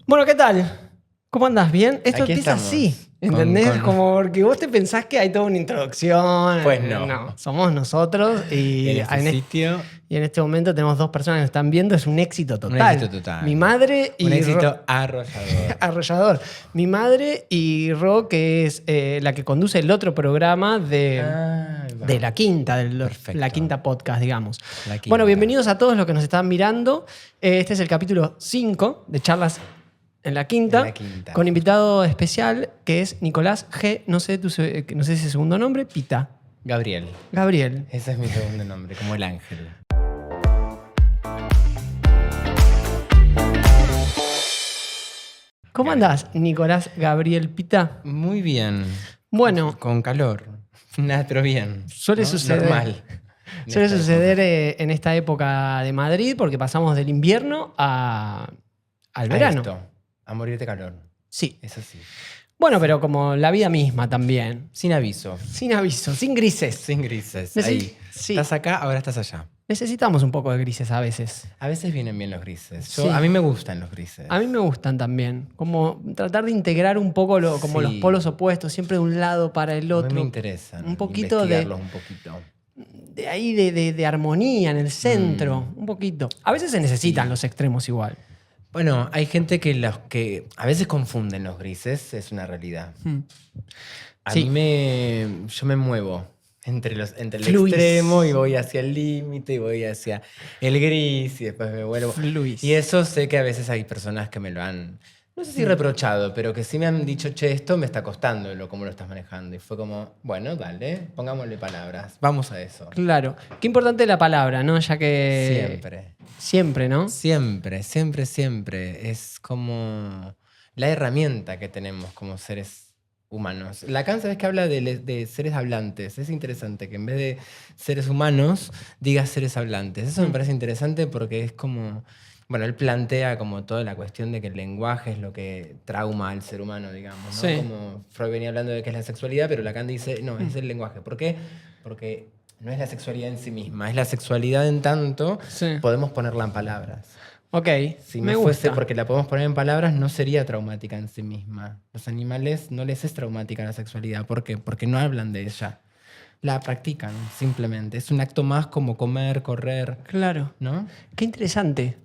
Bueno, ¿qué tal? ¿Cómo andás? ¿Bien? Esto Aquí empieza estamos. así, ¿entendés? Como porque vos te pensás que hay toda una introducción. Pues no. No, somos nosotros y En este sitio, y en este momento tenemos dos personas que nos están viendo. Es un éxito total. éxito total. Mi madre y un éxito Ro- arrollador. arrollador. Mi madre y Ro, que es la que conduce el otro programa Ahí va. de La Quinta, Perfecto. La Quinta Podcast, digamos. La Quinta. Bueno, bienvenidos a todos los que nos están mirando. Este es el capítulo 5 de Charlas en La Quinta, En La Quinta. con invitado especial que es Nicolás G. No sé si es segundo nombre, Pita. Gabriel. Gabriel. Ese es mi segundo nombre, como el ángel. ¿Cómo andás, Nicolás Gabriel Pita? Muy bien. Bueno, Con calor. Nada, pero bien. Suele ¿no? suceder. Normal. suele En esta suceder época. en esta época de Madrid porque pasamos del invierno al A verano. esto, a morir de calor. Sí. Eso sí. Bueno, pero como la vida misma también. Sin aviso. Sin aviso, sin grises. Sin grises. Necesi- Ahí. sí. Estás acá, ahora estás allá. Necesitamos un poco de grises a veces. A veces vienen bien los grises. Sí. A mí me gustan los grises. A mí me gustan también. Como tratar de integrar un poco como Sí. los polos opuestos, siempre de un lado para el A otro. mí me interesan. Un poquito investigarlos un poquito. De ahí de armonía en el centro. Un poquito. A veces se necesitan Sí. los extremos igual. Bueno, hay gente que a veces confunden los grises, es una realidad. A Sí. mí yo me muevo entre el Fluís. extremo y voy hacia el límite y voy hacia el gris y después me vuelvo. Fluís. Y eso sé que a veces hay personas que me lo han, no sé si reprochado, pero que sí me han dicho, che, esto me está costando cómo lo estás manejando. Y fue como, bueno, dale, pongámosle palabras, vamos a eso. Claro. Qué importante la palabra, ¿no? Ya que... Siempre. Siempre, ¿no? Siempre, siempre, siempre. Es como la herramienta que tenemos como seres humanos. Lacan, ¿sabes que habla de seres hablantes? Es interesante que en vez de seres humanos digas seres hablantes. Eso me parece interesante porque es como... Bueno, él plantea como toda la cuestión de que el lenguaje es lo que trauma al ser humano, digamos, ¿no? Sí. Como Freud venía hablando de que es la sexualidad, pero Lacan dice, no, es el lenguaje. ¿Por qué? Porque no es la sexualidad en sí misma, es la sexualidad en tanto Sí. podemos ponerla en palabras. Ok. Si me no gusta. fuese porque la podemos poner en palabras, no sería traumática en sí misma. Los animales no les es traumática la sexualidad. ¿Por qué? Porque no hablan de ella. La practican, simplemente. Es un acto más como comer, correr, Claro. ¿no? Qué interesante.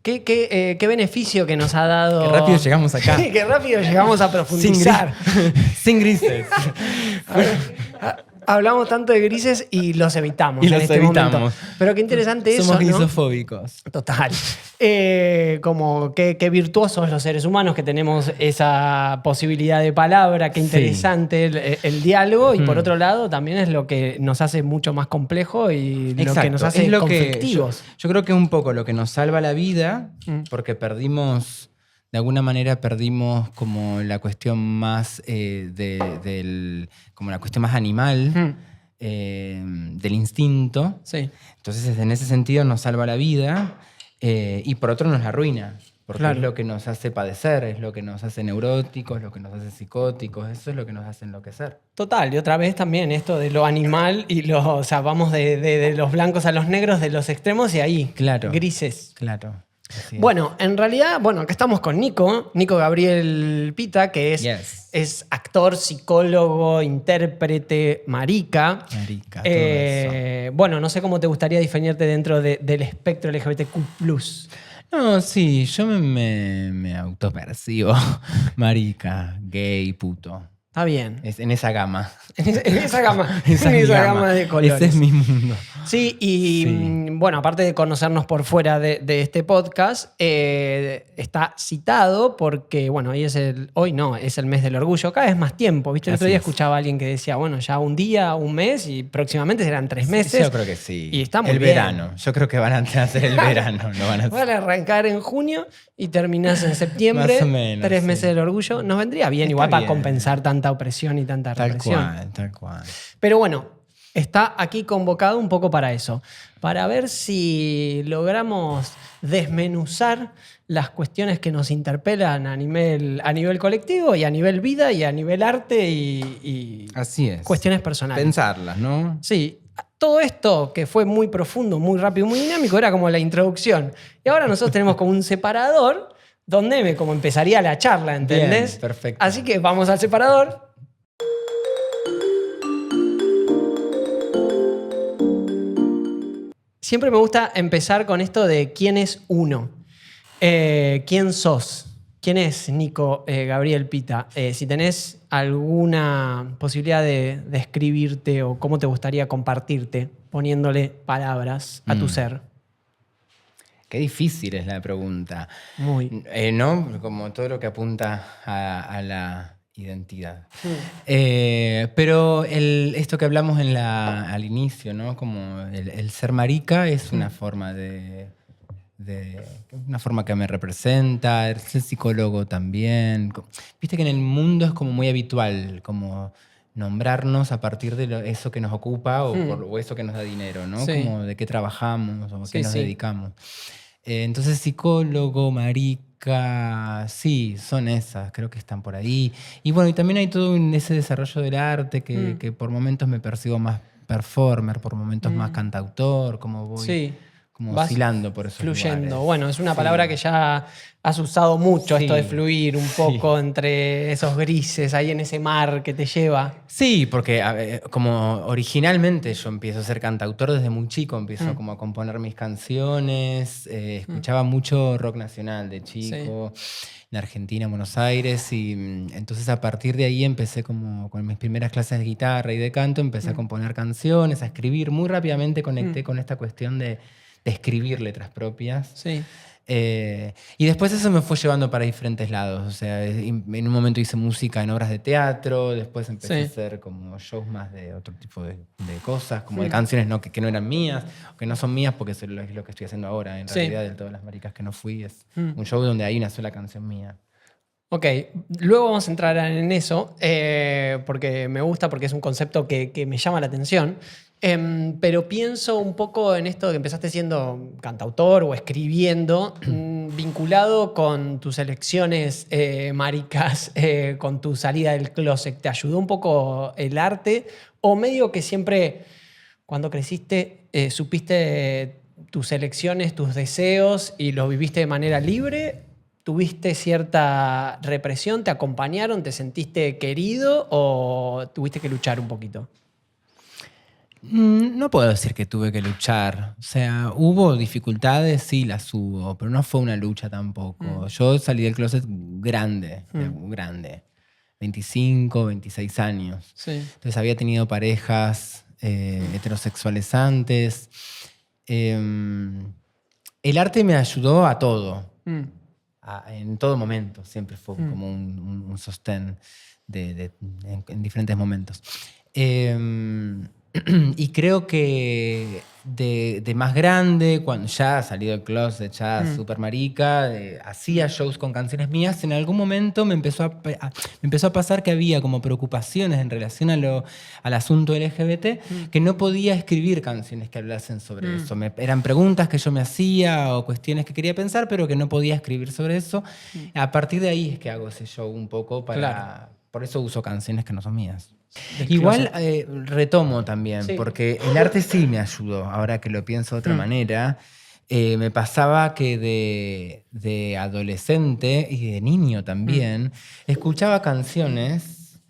Qué beneficio que nos ha dado. Qué rápido llegamos acá. Qué rápido llegamos a profundizar. Sin grises. Hablamos tanto de grises y los evitamos. Y en los este evitamos. momento. Pero qué interesante eso, Somos ¿no? grisofóbicos. Total. Como qué virtuosos los seres humanos que tenemos esa posibilidad de palabra, qué Sí. interesante el diálogo y por otro lado también es lo que nos hace mucho más complejo y lo que nos hace es lo conflictivos. yo creo que un poco lo que nos salva la vida, Mm. porque de alguna manera perdimos como la cuestión más como la cuestión más animal del instinto. Sí. Entonces, en ese sentido nos salva la vida y por otro nos la arruina. Porque Claro. es lo que nos hace padecer, es lo que nos hace neuróticos, es lo que nos hace psicóticos, eso es lo que nos hace enloquecer. Total, y otra vez también esto de lo animal y o sea, vamos de los blancos a los negros, de los extremos y ahí, Claro. grises. Claro. Así es. Bueno, en realidad, acá estamos con Nico Gabriel Pita, que Yes. es actor, psicólogo, intérprete, marica. Marica, todo eso. Bueno, no sé cómo te gustaría definirte dentro del espectro LGBTQ+. No, sí, yo me autopercibo marica, gay, puto. Está bien. Es en esa gama. En esa gama, Esa en es mi esa gama de colores. Ese es mi mundo. Sí, y Sí. bueno, aparte de conocernos por fuera de este podcast, está citado porque, bueno, hoy es el mes del orgullo, cada vez más tiempo, ¿viste? El otro Así día es. escuchaba a alguien que decía, bueno, ya un día, un mes y próximamente serán 3 meses. Yo creo que sí. Y está muy el bien. verano. Yo creo que van a hacer el verano. Lo van a hacer. Van a arrancar en junio y terminás en septiembre, Más o menos, 3 meses sí. del orgullo. Nos vendría bien Está igual para bien. compensar tanta opresión y tanta Tal represión. cual, tal cual. Pero bueno, está aquí convocado un poco para eso, para ver si logramos desmenuzar las cuestiones que nos interpelan a nivel colectivo y a nivel vida y a nivel arte y Así es. cuestiones personales. Pensarlas, ¿no? Sí, todo esto que fue muy profundo, muy rápido, muy dinámico, era como la introducción. Y ahora nosotros tenemos como un separador donde como empezaría la charla, ¿entendés? Bien, perfecto. Así que vamos al separador. Siempre me gusta empezar con esto de quién es uno. ¿Quién sos? ¿Quién es Nico Gabriel Pita? Si tenés alguna posibilidad de describirte o cómo te gustaría compartirte, poniéndole palabras a tu ser. Qué difícil es la pregunta. Muy. ¿No? Como todo lo que apunta a la identidad. Pero esto que hablamos al inicio, ¿no? Como el ser marica es una forma una forma que me representa, el ser psicólogo también. Viste que en el mundo es como muy habitual, como nombrarnos a partir de eso que nos ocupa o eso que nos da dinero, ¿no? Sí. Como de qué trabajamos o a Sí, qué nos sí. dedicamos. Entonces, psicólogo, marica, sí, son esas, creo que están por ahí. Y bueno, y también hay todo ese desarrollo del arte que por momentos me percibo más performer, por momentos más cantautor, como voy Sí. como Vas oscilando por esos fluyendo. lugares. Bueno, es una Sí. palabra que ya has usado mucho, Sí, esto de fluir un sí. poco entre esos grises, ahí en ese mar que te lleva. Sí, porque como originalmente yo empiezo a ser cantautor desde muy chico, empiezo como a componer mis canciones, escuchaba mucho rock nacional de chico, en Argentina, en Buenos Aires, y entonces a partir de ahí empecé como con mis primeras clases de guitarra y de canto, empecé a componer canciones, a escribir, muy rápidamente conecté con esta cuestión de escribir letras propias. Sí. Y después eso me fue llevando para diferentes lados. O sea, en un momento hice música en obras de teatro, después empecé a hacer como shows más de otro tipo de cosas, como de canciones que no eran mías, o que no son mías porque es lo que estoy haciendo ahora. En realidad, de todas las maricas que no fui, es un show donde hay una sola canción mía. Ok, luego vamos a entrar en eso, porque me gusta, porque es un concepto que me llama la atención. Pero pienso un poco en esto de que empezaste siendo cantautor o escribiendo, vinculado con tus elecciones maricas, con tu salida del closet. ¿Te ayudó un poco el arte? ¿O medio que siempre, cuando creciste, supiste tus elecciones, tus deseos y los viviste de manera libre? ¿Tuviste cierta represión? ¿Te acompañaron? ¿Te sentiste querido o tuviste que luchar un poquito? No puedo decir que tuve que luchar. O sea, hubo dificultades, sí las hubo, pero no fue una lucha tampoco. Yo salí del closet grande, grande. 25, 26 años. Sí. Entonces había tenido parejas heterosexuales antes. El arte me ayudó a todo. En todo momento. Siempre fue como un sostén en diferentes momentos. Y creo que de más grande, cuando ya salí del closet, ya super marica, hacía shows con canciones mías, en algún momento me empezó a pasar que había como preocupaciones en relación al asunto LGBT, que no podía escribir canciones que hablasen sobre eso. Eran preguntas que yo me hacía o cuestiones que quería pensar, pero que no podía escribir sobre eso. A partir de ahí es que hago ese show un poco por eso uso canciones que no son mías. Igual retomo también, porque el arte sí me ayudó, ahora que lo pienso de otra manera. Me pasaba que de adolescente y de niño también, escuchaba canciones,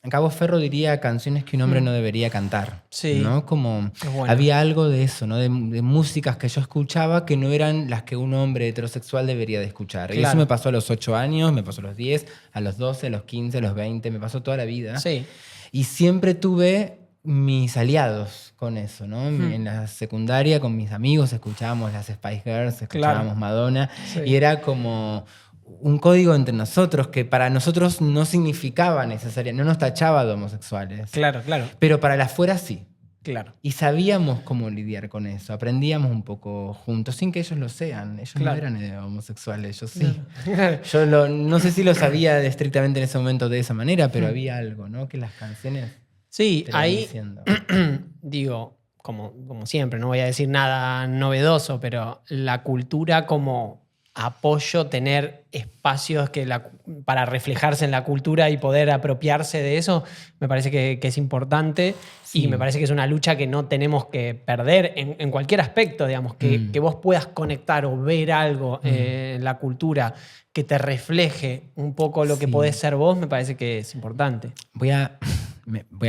Cabo Ferro diría canciones que un hombre no debería cantar. Sí. ¿No? Como bueno. había algo de eso, ¿no? De músicas que yo escuchaba que no eran las que un hombre heterosexual debería de escuchar. Y eso me pasó a los 8 años, me pasó a los 10, a los 12, a los 15, a los 20, me pasó toda la vida. Sí. Y siempre tuve mis aliados con eso, ¿no? En la secundaria con mis amigos escuchábamos las Spice Girls, escuchábamos Madonna, y era como un código entre nosotros que para nosotros no significaba necesariamente, no nos tachaba de homosexuales. Claro, claro. Pero para la afuera sí. Claro. Y sabíamos cómo lidiar con eso, aprendíamos un poco juntos, sin que ellos lo sean. Ellos no eran homosexuales, yo sí. Yo no sé si lo sabía estrictamente en ese momento de esa manera, pero había algo, ¿no? Que las canciones... Sí, te lo van ahí diciendo. digo, como siempre, no voy a decir nada novedoso, pero la cultura como apoyo tener espacios para reflejarse en la cultura y poder apropiarse de eso, me parece que es importante. Sí. Y me parece que es una lucha que no tenemos que perder en cualquier aspecto, digamos, que vos puedas conectar o ver algo en la cultura que te refleje un poco lo que Sí. podés ser vos, me parece que es importante. Voy a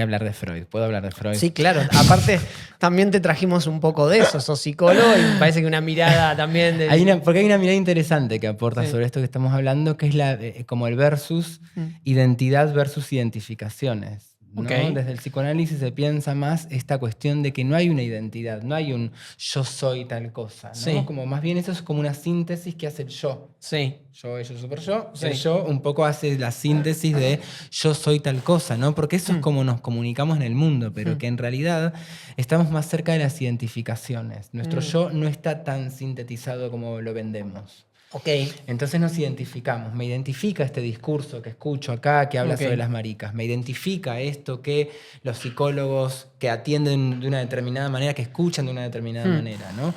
hablar de Freud. ¿Puedo hablar de Freud? Sí, claro. Aparte, también te trajimos un poco de eso. Sos psicólogo y me parece que una mirada también de... Porque hay una mirada interesante que aporta Sí. sobre esto que estamos hablando, que es como el versus, identidad versus identificaciones. ¿no? Ok. Desde el psicoanálisis se piensa más esta cuestión de que no hay una identidad, no hay un yo soy tal cosa. ¿no? Sí. Como más bien eso es como una síntesis que hace el yo. Sí. Yo, ellos, super yo. Sí. El yo un poco hace la síntesis de yo soy tal cosa, ¿no? Porque eso es como nos comunicamos en el mundo, pero que en realidad estamos más cerca de las identificaciones. Nuestro yo no está tan sintetizado como lo vendemos. Ok. Entonces nos identificamos. Me identifica este discurso que escucho acá, que habla sobre las maricas. Me identifica esto que los psicólogos que atienden de una determinada manera, que escuchan de una determinada manera, ¿no?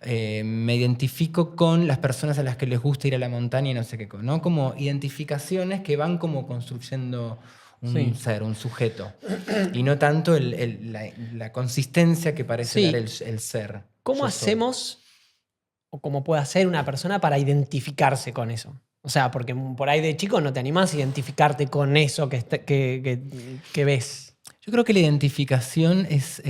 Me identifico con las personas a las que les gusta ir a la montaña y no sé qué, ¿no? Como identificaciones que van como construyendo un ser, un sujeto. Y no tanto la consistencia que parece dar el ser. ¿Cómo hacemos o cómo puede hacer una persona para identificarse con eso? O sea, porque por ahí de chico no te animás a identificarte con eso que ves. Yo creo que la identificación es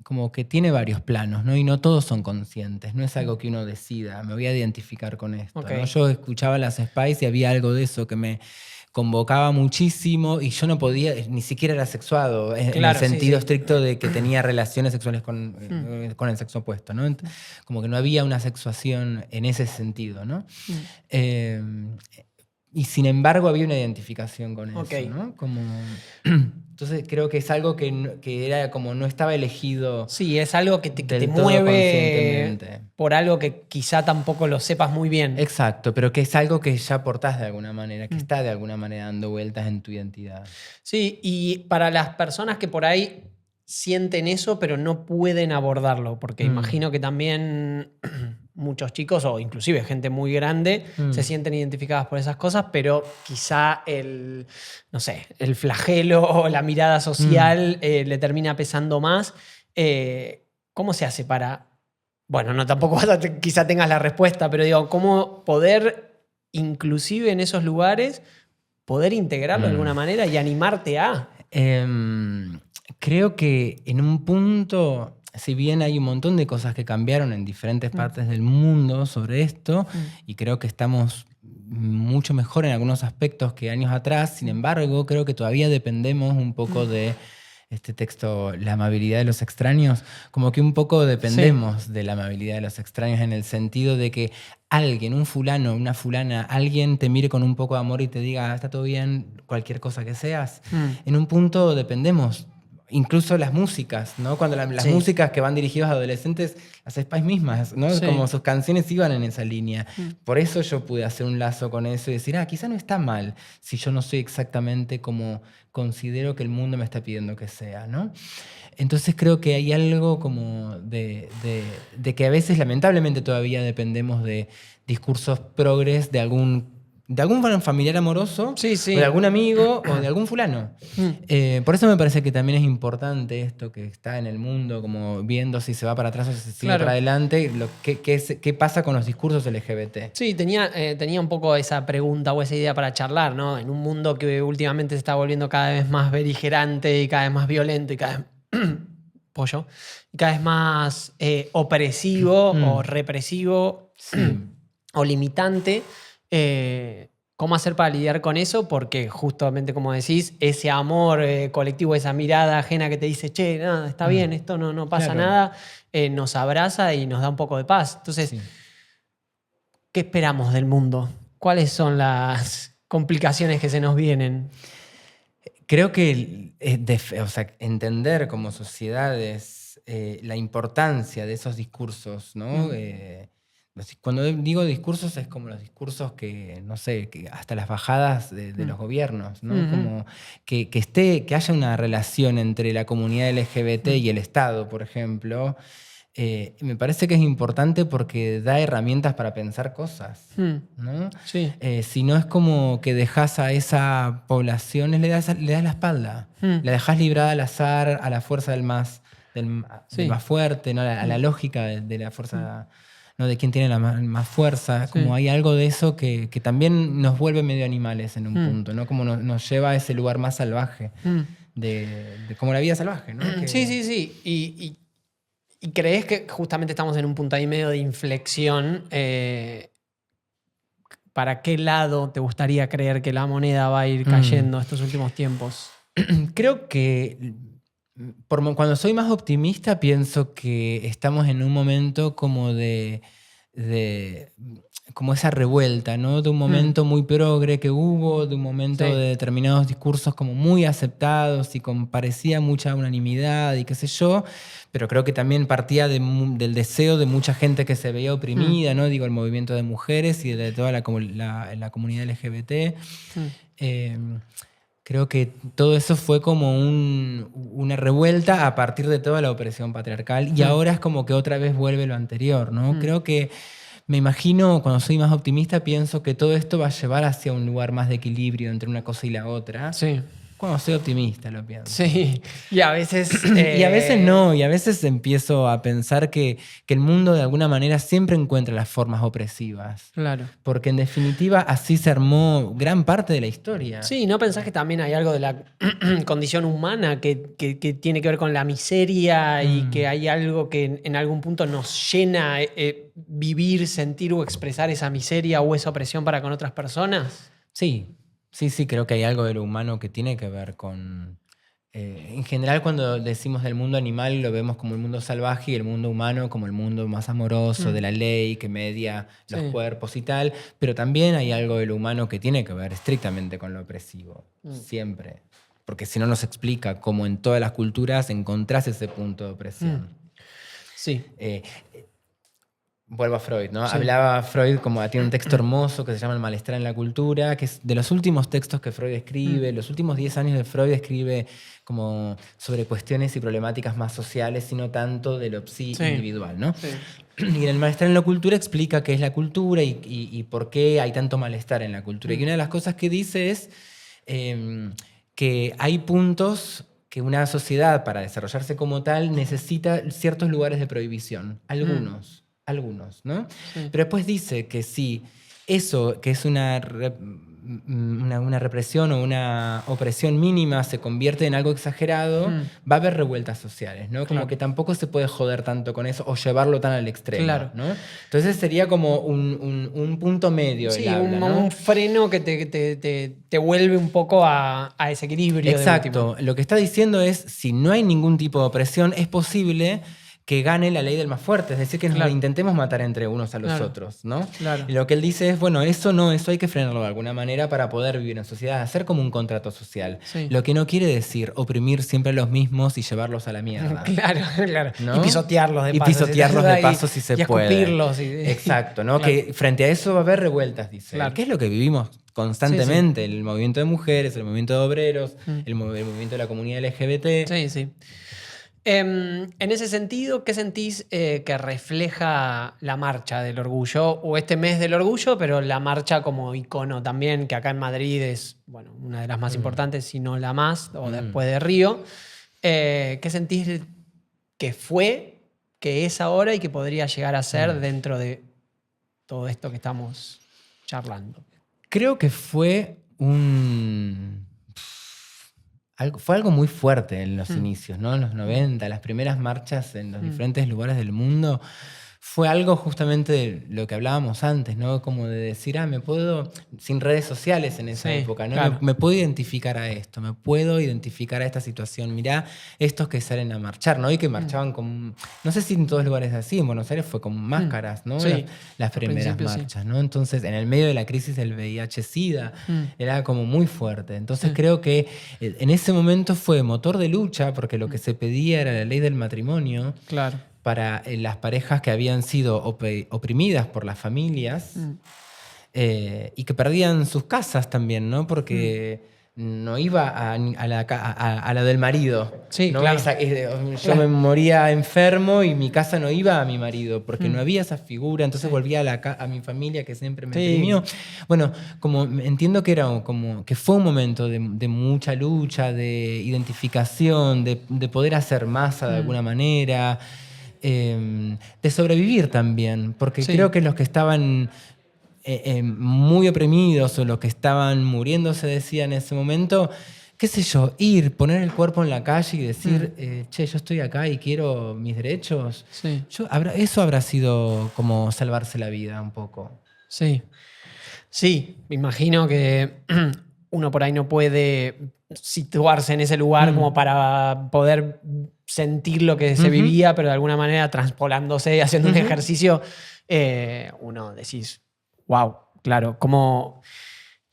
como que tiene varios planos, ¿no? Y no todos son conscientes. No es algo que uno decida, me voy a identificar con esto. Okay. ¿no? Yo escuchaba las Spice y había algo de eso que me convocaba muchísimo y yo no podía, ni siquiera era sexuado, en el sentido estricto de que tenía relaciones sexuales con el sexo opuesto, ¿no? Como que no había una sexuación en ese sentido, ¿no? Y sin embargo había una identificación con eso, ¿no? Como... Entonces creo que es algo que era como no estaba elegido. Sí, es algo que te mueve por algo que quizá tampoco lo sepas muy bien. Exacto, pero que es algo que ya portás de alguna manera, que está de alguna manera dando vueltas en tu identidad. Sí, y para las personas que por ahí sienten eso, pero no pueden abordarlo, porque imagino que también muchos chicos, o inclusive gente muy grande, se sienten identificadas por esas cosas, pero quizá el flagelo o la mirada social le termina pesando más. ¿Cómo se hace para...? Bueno, no tampoco quizá tengas la respuesta, pero digo, ¿cómo poder, inclusive en esos lugares, poder integrarlo de alguna manera y animarte a...? Creo que en un punto, si bien hay un montón de cosas que cambiaron en diferentes partes del mundo sobre esto, y creo que estamos mucho mejor en algunos aspectos que años atrás, sin embargo, creo que todavía dependemos un poco de este texto, la amabilidad de los extraños, como que un poco dependemos de la amabilidad de los extraños en el sentido de que alguien, un fulano, una fulana, alguien te mire con un poco de amor y te diga, está todo bien, cualquier cosa que seas. En un punto dependemos. Incluso las músicas, ¿no? Cuando las músicas que van dirigidas a adolescentes, las Spice mismas, ¿no? Como sus canciones iban en esa línea. Por eso yo pude hacer un lazo con eso y decir, quizá no está mal si yo no soy exactamente como considero que el mundo me está pidiendo que sea, ¿no? Entonces creo que hay algo como de que a veces lamentablemente todavía dependemos de discursos progres de algún familiar amoroso, o de algún amigo, o de algún fulano. Por eso me parece que también es importante esto que está en el mundo, como viendo si se va para atrás o si se sigue para adelante, qué pasa con los discursos LGBT. Sí, tenía un poco esa pregunta o esa idea para charlar, ¿no? En un mundo que últimamente se está volviendo cada vez más beligerante y cada vez más violento y cada vez... pollo. Y cada vez más opresivo o represivo o limitante. ¿Cómo hacer para lidiar con eso? Porque justamente, como decís, ese amor colectivo, esa mirada ajena que te dice, che, nada, está bien, esto no pasa nada, nos abraza y nos da un poco de paz. Entonces, ¿qué esperamos del mundo? ¿Cuáles son las complicaciones que se nos vienen? Creo que entender como sociedades la importancia de esos discursos, ¿no? Cuando digo discursos es como los discursos que, no sé, que hasta las bajadas de los gobiernos, ¿no? Como que haya una relación entre la comunidad LGBT y el Estado, por ejemplo, me parece que es importante porque da herramientas para pensar cosas, ¿no? Sí. Si no es como que dejas a esa población, le das la espalda, la dejas librada al azar, a la fuerza del más fuerte, ¿no? A la lógica de la fuerza, ¿no? De quién tiene la más fuerza. Como hay algo de eso que también nos vuelve medio animales en un punto, ¿no? Como nos lleva a ese lugar más salvaje, de como la vida salvaje, ¿no? Sí. ¿Y crees que justamente estamos en un punto ahí medio de inflexión? ¿Para qué lado te gustaría creer que la moneda va a ir cayendo estos últimos tiempos? Creo que cuando soy más optimista pienso que estamos en un momento como de como esa revuelta, ¿no? De un momento muy progre que hubo, de un momento de determinados discursos como muy aceptados y con parecía mucha unanimidad y qué sé yo, pero creo que también partía del deseo de mucha gente que se veía oprimida, ¿no? Digo, el movimiento de mujeres y de toda la comunidad LGBT. Creo que todo eso fue como una revuelta a partir de toda la opresión patriarcal y ahora es como que otra vez vuelve lo anterior, ¿no? Creo que me imagino, cuando soy más optimista, pienso que todo esto va a llevar hacia un lugar más de equilibrio entre una cosa y la otra. Sí. Cuando soy optimista lo pienso. Sí, y a veces... Y a veces no, y a veces empiezo a pensar que el mundo de alguna manera siempre encuentra las formas opresivas. Claro. Porque en definitiva así se armó gran parte de la historia. Sí, ¿no pensás que también hay algo de la condición humana que tiene que ver con la miseria y que hay algo que en algún punto nos llena vivir, sentir o expresar esa miseria o esa opresión para con otras personas? Sí, creo que hay algo de lo humano que tiene que ver con... en general, cuando decimos del mundo animal, lo vemos como el mundo salvaje y el mundo humano como el mundo más amoroso, de la ley, que media los cuerpos y tal, pero también hay algo de lo humano que tiene que ver estrictamente con lo opresivo, siempre. Porque si no nos explica cómo en todas las culturas encontrás ese punto de opresión. Sí. Vuelvo a Freud, ¿no? Sí. Hablaba Freud tiene un texto hermoso que se llama El malestar en la cultura, que es de los últimos textos que Freud escribe. Los últimos 10 años de Freud escribe como sobre cuestiones y problemáticas más sociales, sino tanto de lo individual, ¿no? Sí. Y en El malestar en la cultura explica qué es la cultura y por qué hay tanto malestar en la cultura. Y una de las cosas que dice es que hay puntos que una sociedad, para desarrollarse como tal, necesita ciertos lugares de prohibición. Algunos, ¿no? Sí. Pero después dice que si eso, que es una represión o una opresión mínima, se convierte en algo exagerado, va a haber revueltas sociales, ¿no? Como que tampoco se puede joder tanto con eso o llevarlo tan al extremo, ¿no? Entonces sería como un punto medio. Sí, habla, ¿no? Un freno que te vuelve un poco a ese equilibrio. Exacto. Lo que está diciendo es, si no hay ningún tipo de opresión, es posible que gane la ley del más fuerte, es decir, que nos intentemos matar entre unos a los otros, ¿no? Claro. Y lo que él dice es, bueno, eso hay que frenarlo de alguna manera para poder vivir en sociedad, hacer como un contrato social. Sí. Lo que no quiere decir oprimir siempre a los mismos y llevarlos a la mierda. Claro. ¿No? Y pisotearlos de paso. Y pisotearlos de paso si se puede. Y escupirlos. Exacto, ¿no? Claro. Que frente a eso va a haber revueltas, dice. Claro. ¿Qué es lo que vivimos constantemente? Sí. El movimiento de mujeres, el movimiento de obreros, el movimiento de la comunidad LGBT. Sí. En ese sentido, ¿qué sentís que refleja la marcha del orgullo o este mes del orgullo, pero la marcha como icono también, que acá en Madrid es una de las más importantes, si no la más, o después de Río? ¿Qué sentís que fue, que es ahora y que podría llegar a ser dentro de todo esto que estamos charlando? Creo que fue fue algo muy fuerte en los inicios, ¿no? En los 90, las primeras marchas en los diferentes lugares del mundo. Fue algo justamente de lo que hablábamos antes, ¿no? Como de decir, me puedo, sin redes sociales en esa época, ¿no? Claro. Me puedo identificar a esto, me puedo identificar a esta situación. Mirá estos que salen a marchar, ¿no? Y que marchaban con, no sé si en todos lugares así, en Buenos Aires fue con máscaras, ¿no? Sí. Las primeras marchas, ¿no? Entonces, en el medio de la crisis del VIH-Sida, era como muy fuerte. Entonces, creo que en ese momento fue motor de lucha, porque lo que se pedía era la ley del matrimonio. Claro. Para las parejas que habían sido oprimidas por las familias y que perdían sus casas también, ¿no? Porque no iba a la del marido. Sí, ¿no? claro. Yo me moría enfermo y mi casa no iba a mi marido porque no había esa figura, entonces volvía a mi familia que siempre me oprimió. Bueno, como entiendo que era como que fue un momento de mucha lucha, de identificación, de poder hacer masa de alguna manera, de sobrevivir también, porque creo que los que estaban muy oprimidos o los que estaban muriéndose, decía en ese momento, qué sé yo, poner el cuerpo en la calle y decir, che, yo estoy acá y quiero mis derechos. Sí. Eso habrá sido como salvarse la vida un poco. Sí. Sí, me imagino que uno por ahí no puede situarse en ese lugar como para poder sentir lo que se vivía, pero de alguna manera transpolándose y haciendo un ejercicio, uno decís, wow, claro, como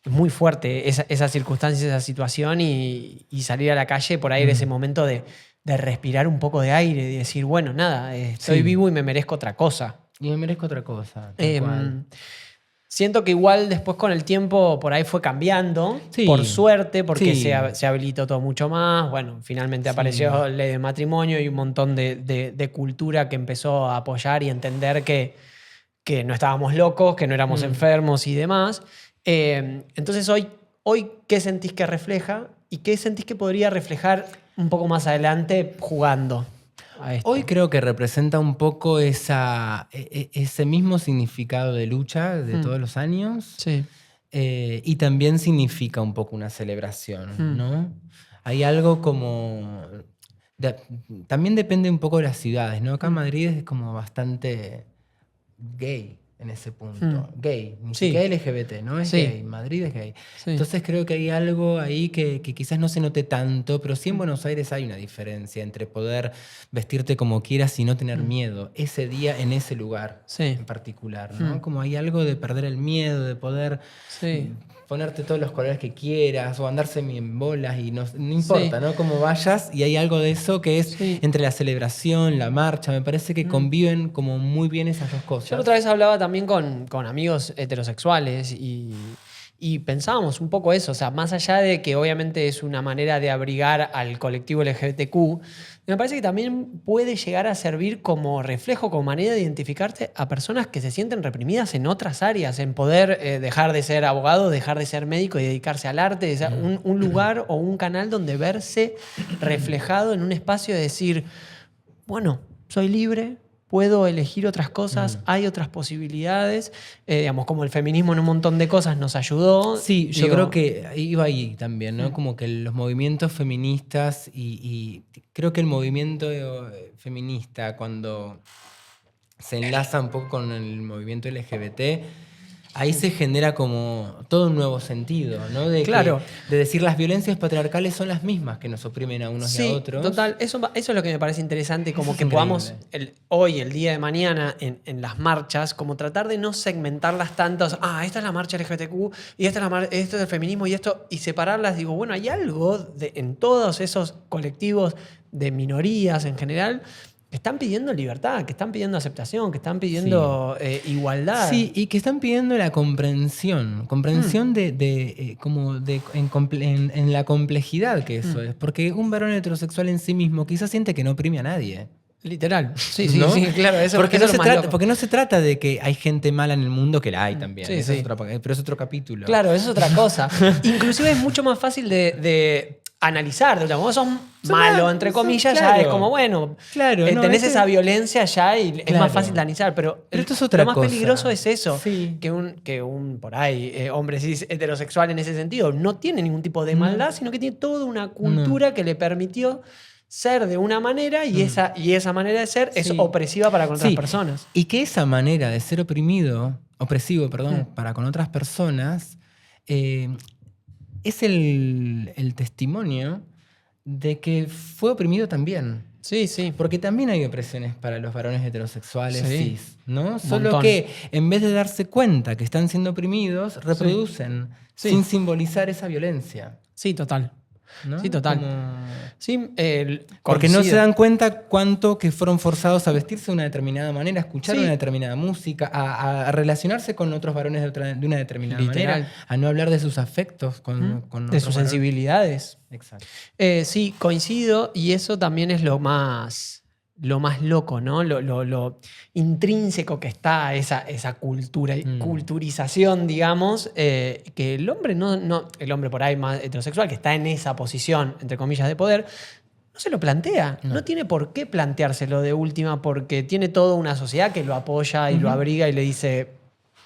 es muy fuerte esa circunstancia, esa situación y salir a la calle por ahí en ese momento de respirar un poco de aire y decir, bueno, nada, estoy vivo y me merezco otra cosa. Y me merezco otra cosa. Tal cual. Siento que igual después con el tiempo por ahí fue cambiando, Sí. por suerte, porque Sí. se habilitó todo mucho más. Bueno, finalmente apareció ley de matrimonio y un montón de cultura que empezó a apoyar y entender que no estábamos locos, que no éramos enfermos y demás. Entonces hoy, ¿qué sentís que refleja? ¿Y qué sentís que podría reflejar un poco más adelante jugando a esto? Hoy creo que representa un poco ese mismo significado de lucha de todos los años. Sí. Y también significa un poco una celebración, ¿no? Hay algo como... también depende un poco de las ciudades, ¿no? Acá en Madrid es como bastante gay en ese punto. Gay, ni siquiera LGBT, ¿no? Es gay, Madrid es gay. Sí. Entonces creo que hay algo ahí que quizás no se note tanto, pero sí en Buenos Aires hay una diferencia entre poder vestirte como quieras y no tener miedo ese día en ese lugar en particular, ¿no? Como hay algo de perder el miedo, de poder ponerte todos los colores que quieras o andar semi en bolas y no importa, ¿no? Cómo vayas, y hay algo de eso que es entre la celebración, la marcha, me parece que conviven como muy bien esas dos cosas. Yo la otra vez hablaba también con amigos heterosexuales y pensábamos un poco eso, o sea, más allá de que obviamente es una manera de abrigar al colectivo LGBTQ, me parece que también puede llegar a servir como reflejo, como manera de identificarte a personas que se sienten reprimidas en otras áreas, en poder dejar de ser abogado, dejar de ser médico y dedicarse al arte, o sea, un lugar o un canal donde verse reflejado en un espacio de decir, bueno, soy libre, puedo elegir otras cosas, hay otras posibilidades, digamos, como el feminismo en un montón de cosas nos ayudó. Sí, yo creo que iba ahí también, ¿no? Como que los movimientos feministas y creo que el movimiento feminista cuando se enlaza un poco con el movimiento LGBT, ahí se genera como todo un nuevo sentido, ¿no? De decir las violencias patriarcales son las mismas que nos oprimen a unos y a otros. Total. Eso es lo que me parece interesante, como Eso que es podamos hoy, el día de mañana, en las marchas, como tratar de no segmentarlas tantas. Esta es la marcha LGBTQ y esto es el feminismo y separarlas. Digo, bueno, hay algo en todos esos colectivos de minorías en general que están pidiendo libertad, que están pidiendo aceptación, que están pidiendo igualdad. Sí, y que están pidiendo la comprensión en la complejidad que eso es. Porque un varón heterosexual en sí mismo quizás siente que no oprime a nadie. Literal. Sí, ¿no? sí, claro. Porque no se trata de que hay gente mala en el mundo, que la hay también. Es pero es otro capítulo. Claro, eso es otra cosa. Inclusive es mucho más fácil de analizar, digamos, vos sos malo, entre comillas, ya es como, bueno, tenés esa violencia ya y es más fácil de analizar, pero esto es otra lo más cosa. Peligroso es eso, que un por ahí, hombre cis heterosexual en ese sentido, no tiene ningún tipo de maldad, sino que tiene toda una cultura que le permitió ser de una manera y esa manera de ser es opresiva para con otras personas. Y que esa manera de ser opresivo, para con otras personas, es el testimonio de que fue oprimido también. Sí, sí. Porque también hay opresiones para los varones heterosexuales cis, ¿no? Solo Montón. que en vez de darse cuenta que están siendo oprimidos, reproducen sin simbolizar esa violencia. Sí, total. ¿no? Sí, total. Sí, Porque no se coincido. dan cuenta cuánto que fueron forzados a vestirse de una determinada manera, a escuchar Sí. una determinada música, a relacionarse con otros varones de una determinada Literal. manera, a no hablar de sus afectos con de otros sus varones. sensibilidades. Exacto. Sí, coincido, y eso también es lo más loco, ¿no? Lo intrínseco que está esa culturización, digamos, que el hombre el hombre por ahí más heterosexual, que está en esa posición, entre comillas, de poder, no se lo plantea. No tiene por qué planteárselo de última, porque tiene toda una sociedad que lo apoya y lo abriga y le dice,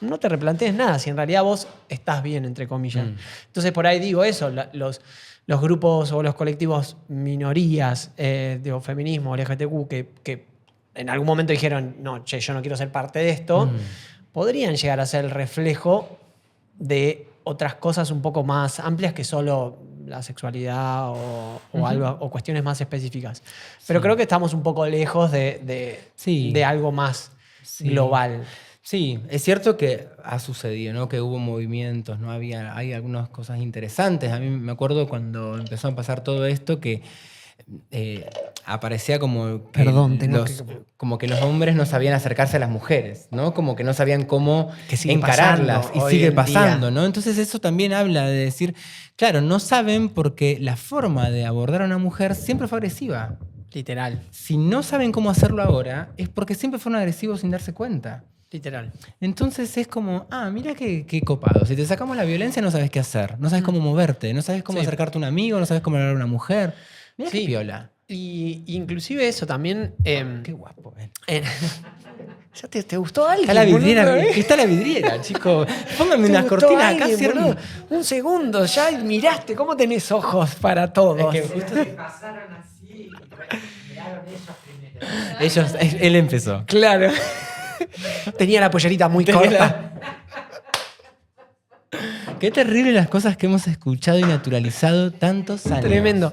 no te replantees nada, si en realidad vos estás bien, entre comillas. Entonces, por ahí digo eso, los grupos o los colectivos minorías, de feminismo, LGTQ, que en algún momento dijeron, no, che, yo no quiero ser parte de esto, podrían llegar a ser el reflejo de otras cosas un poco más amplias que solo la sexualidad o algo, o cuestiones más específicas. Pero creo que estamos un poco lejos de algo más global. Sí, es cierto que ha sucedido, ¿no? Que hubo movimientos, ¿no? Hay algunas cosas interesantes. A mí me acuerdo cuando empezó a pasar todo esto que aparecía como que, Perdón, tengo como que los hombres no sabían acercarse a las mujeres, ¿no? Como que no sabían cómo Que sigue encararlas. pasando Y hoy sigue en pasando, día. ¿no? Entonces eso también habla de decir, claro, no saben porque la forma de abordar a una mujer siempre fue agresiva. Literal. Si no saben cómo hacerlo ahora, es porque siempre fueron agresivos sin darse cuenta. Literal. Entonces es como, mira qué copado. Si te sacamos la violencia no sabes qué hacer, no sabes cómo moverte, no sabes cómo Sí. acercarte a un amigo, no sabes cómo hablar a una mujer. Mira Sí. qué piola. Y inclusive eso también... Qué guapo. ¿Ya te gustó alguien? Está la vidriera, boludo? está la vidriera, chicos. Pónganme ¿Te unas gustó cortinas acá, alguien, cierren. boludo? Un segundo, ya miraste, ¿cómo tenés ojos para todos? Es que justo Pasaron así y miraron ellos primero. él empezó. Claro. Tenía la pollerita muy corta. Qué terrible las cosas que hemos escuchado y naturalizado tantos años. Tremendo.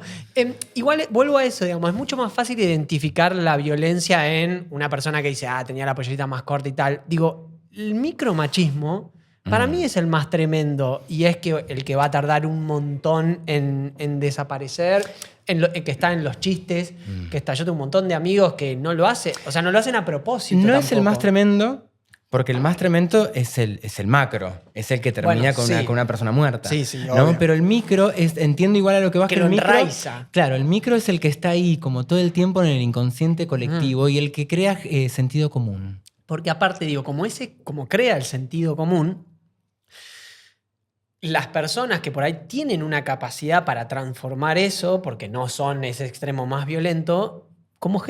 Igual vuelvo a eso, digamos, es mucho más fácil identificar la violencia en una persona que dice, tenía la pollerita más corta y tal. Digo, el micromachismo para mí es el más tremendo y es que el que va a tardar un montón en desaparecer, en que está en los chistes, que está. Yo tengo un montón de amigos que no lo hacen, o sea, no lo hacen a propósito. No es el tampoco. más tremendo, porque el más tremendo es el macro, es el que termina Bueno, con una persona muerta. Sí, sí, ¿no? obvio. Pero el micro, entiendo igual a lo que vas, Que que lo el micro... enraiza. Claro, el micro es el que está ahí como todo el tiempo en el inconsciente colectivo y el que crea sentido común. Porque aparte, digo, como crea el sentido común, las personas que por ahí tienen una capacidad para transformar eso, porque no son ese extremo más violento, como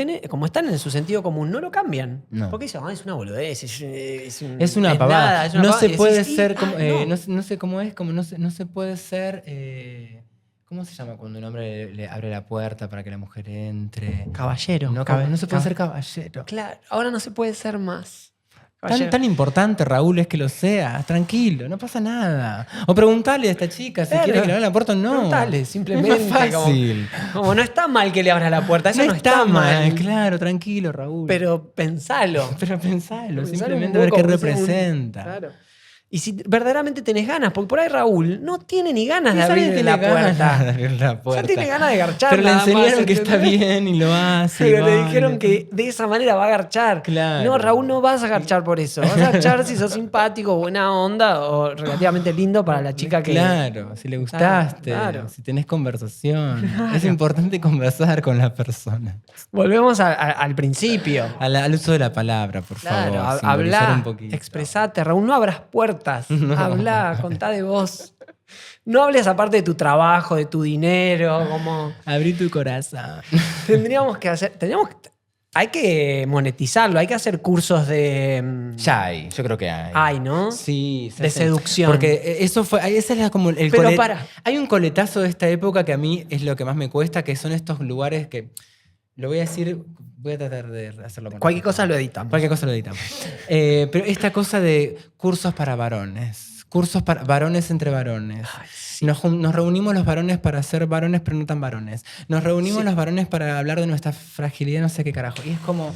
están en su sentido común, no lo cambian. No. Porque dicen, es una boludez, Es una pavada. nada, es una no pavada. se Y puede decís, ser como... no. no sé cómo es, como no se puede ser... ¿cómo se llama cuando un hombre le abre la puerta para que la mujer entre? Caballero. No se puede ser caballero. Claro, ahora no se puede ser más. Tan importante, Raúl, es que lo seas. Tranquilo, no pasa nada. O preguntale a esta chica si Claro. quiere que le abra la puerta o no. Preguntale, simplemente. Es más fácil. Como no está mal que le abras la puerta, eso no no está mal. Claro, tranquilo, Raúl. Pero pensalo. Pero pensalo, Pensalo simplemente un ver poco, qué un segundo. representa. Claro. Y si verdaderamente tenés ganas, porque por ahí Raúl no tiene ni ganas de Quizá abrir tiene la ganas puerta. de abrir la puerta. Ya tiene ganas de garchar. Pero le nada más, enseñaron que está ¿entendés? bien y lo hace. Pero y le va, dijeron y- que de esa manera va a garchar. Claro. No, Raúl, no vas a garchar por eso. Vas a garchar si sos simpático, buena onda o relativamente lindo para la chica que... Claro, si le gustaste, Claro. si tenés conversación. Es importante conversar con la persona. Volvemos al principio. Al uso de la palabra, por Claro, favor. simbolizar hablá, un poquito. expresate, Raúl, no abras puertas. Hablá, contá de vos. No hables aparte de tu trabajo, de tu dinero, como... Abrí tu corazón. Hay que monetizarlo, hay que hacer cursos de... Ya hay, yo creo que hay. Hay, ¿no? Sí, se De hacen. seducción. Porque eso fue, ese era como el Pero para. Hay un coletazo de esta época que a mí es lo que más me cuesta, que son estos lugares que, lo voy a decir, voy a tratar de hacerlo con Cualquier cosa lo editamos. Cualquier cosa lo editamos. Pero esta cosa de cursos para varones, cursos para varones entre varones. Ay, sí. Nos reunimos los varones para ser varones, pero no tan varones. Nos reunimos Sí. los varones para hablar de nuestra fragilidad, no sé qué carajo. Y es como,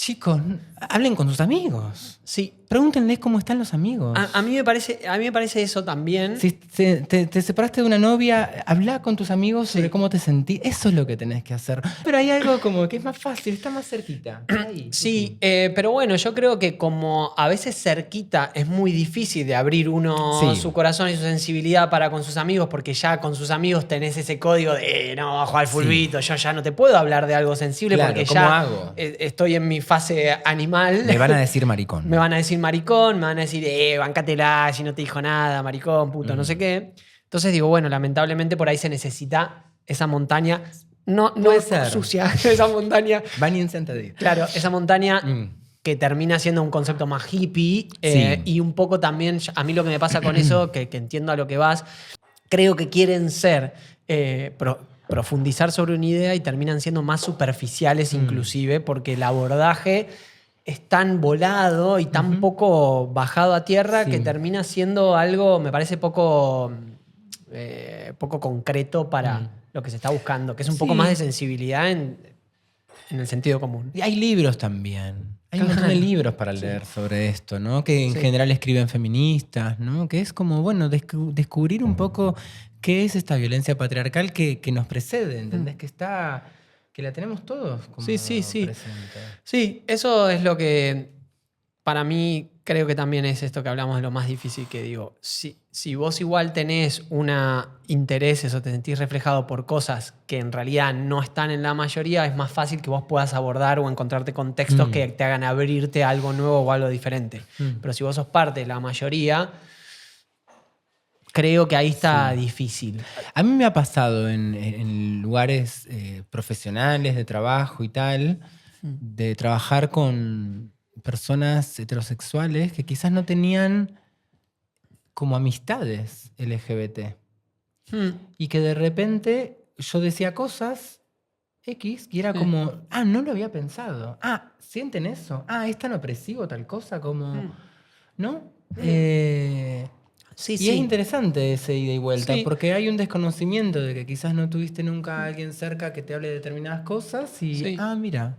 Chicos, hablen con sus amigos. Sí. Pregúntenles cómo están los amigos. A mí me parece eso también. Si te separaste de una novia, habla con tus amigos sobre cómo te sentís. Eso es lo que tenés que hacer. Pero hay algo como que es más fácil, está más cerquita. Ahí. Sí, pero bueno, yo creo que como a veces cerquita es muy difícil de abrir uno Sí. su corazón y su sensibilidad para con sus amigos, porque ya con sus amigos tenés ese código de no, bajo al fulbito, yo ya no te puedo hablar de algo sensible Claro, porque ¿cómo ya hago? Estoy en mi fase animal. Me van a decir maricón. Me van a decir maricón, me van a decir, bancátela, si no te dijo nada, maricón, puto, no sé qué. Entonces digo, bueno, lamentablemente por ahí se necesita esa montaña, no Puede ser. sucia, esa montaña, Bañense antes de ir. claro, esa montaña que termina siendo un concepto más hippie Sí. y un poco también, a mí lo que me pasa con eso, que entiendo a lo que vas, creo que quieren ser, profundizar sobre una idea y terminan siendo más superficiales inclusive, porque el abordaje es tan volado y tan poco bajado a tierra Sí. que termina siendo algo, me parece, poco concreto para lo que se está buscando, que es un poco Sí. más de sensibilidad en el sentido común. Y hay libros también. Hay un montón de libros para leer sobre esto, ¿no? Que en Sí. general escriben feministas, ¿no? Que es como, bueno, descubrir un poco qué es esta violencia patriarcal que nos precede, ¿entendés? Que la tenemos todos como Sí. presente. Sí, eso es lo que para mí creo que también es esto que hablamos de lo más difícil que digo. Si vos igual tenés intereses o te sentís reflejado por cosas que en realidad no están en la mayoría, es más fácil que vos puedas abordar o encontrarte contextos que te hagan abrirte a algo nuevo o algo diferente. Pero si vos sos parte de la mayoría, creo que ahí está difícil. A mí me ha pasado en lugares profesionales, de trabajo y tal, de trabajar con personas heterosexuales que quizás no tenían como amistades LGBT. Y que de repente yo decía cosas X y era como, no lo había pensado. ¿Sienten eso? ¿Es tan opresivo tal cosa como...? ¿No? Sí, Y es interesante ese ida y vuelta, Sí. porque hay un desconocimiento de que quizás no tuviste nunca a alguien cerca que te hable de determinadas cosas y, Sí. Mira,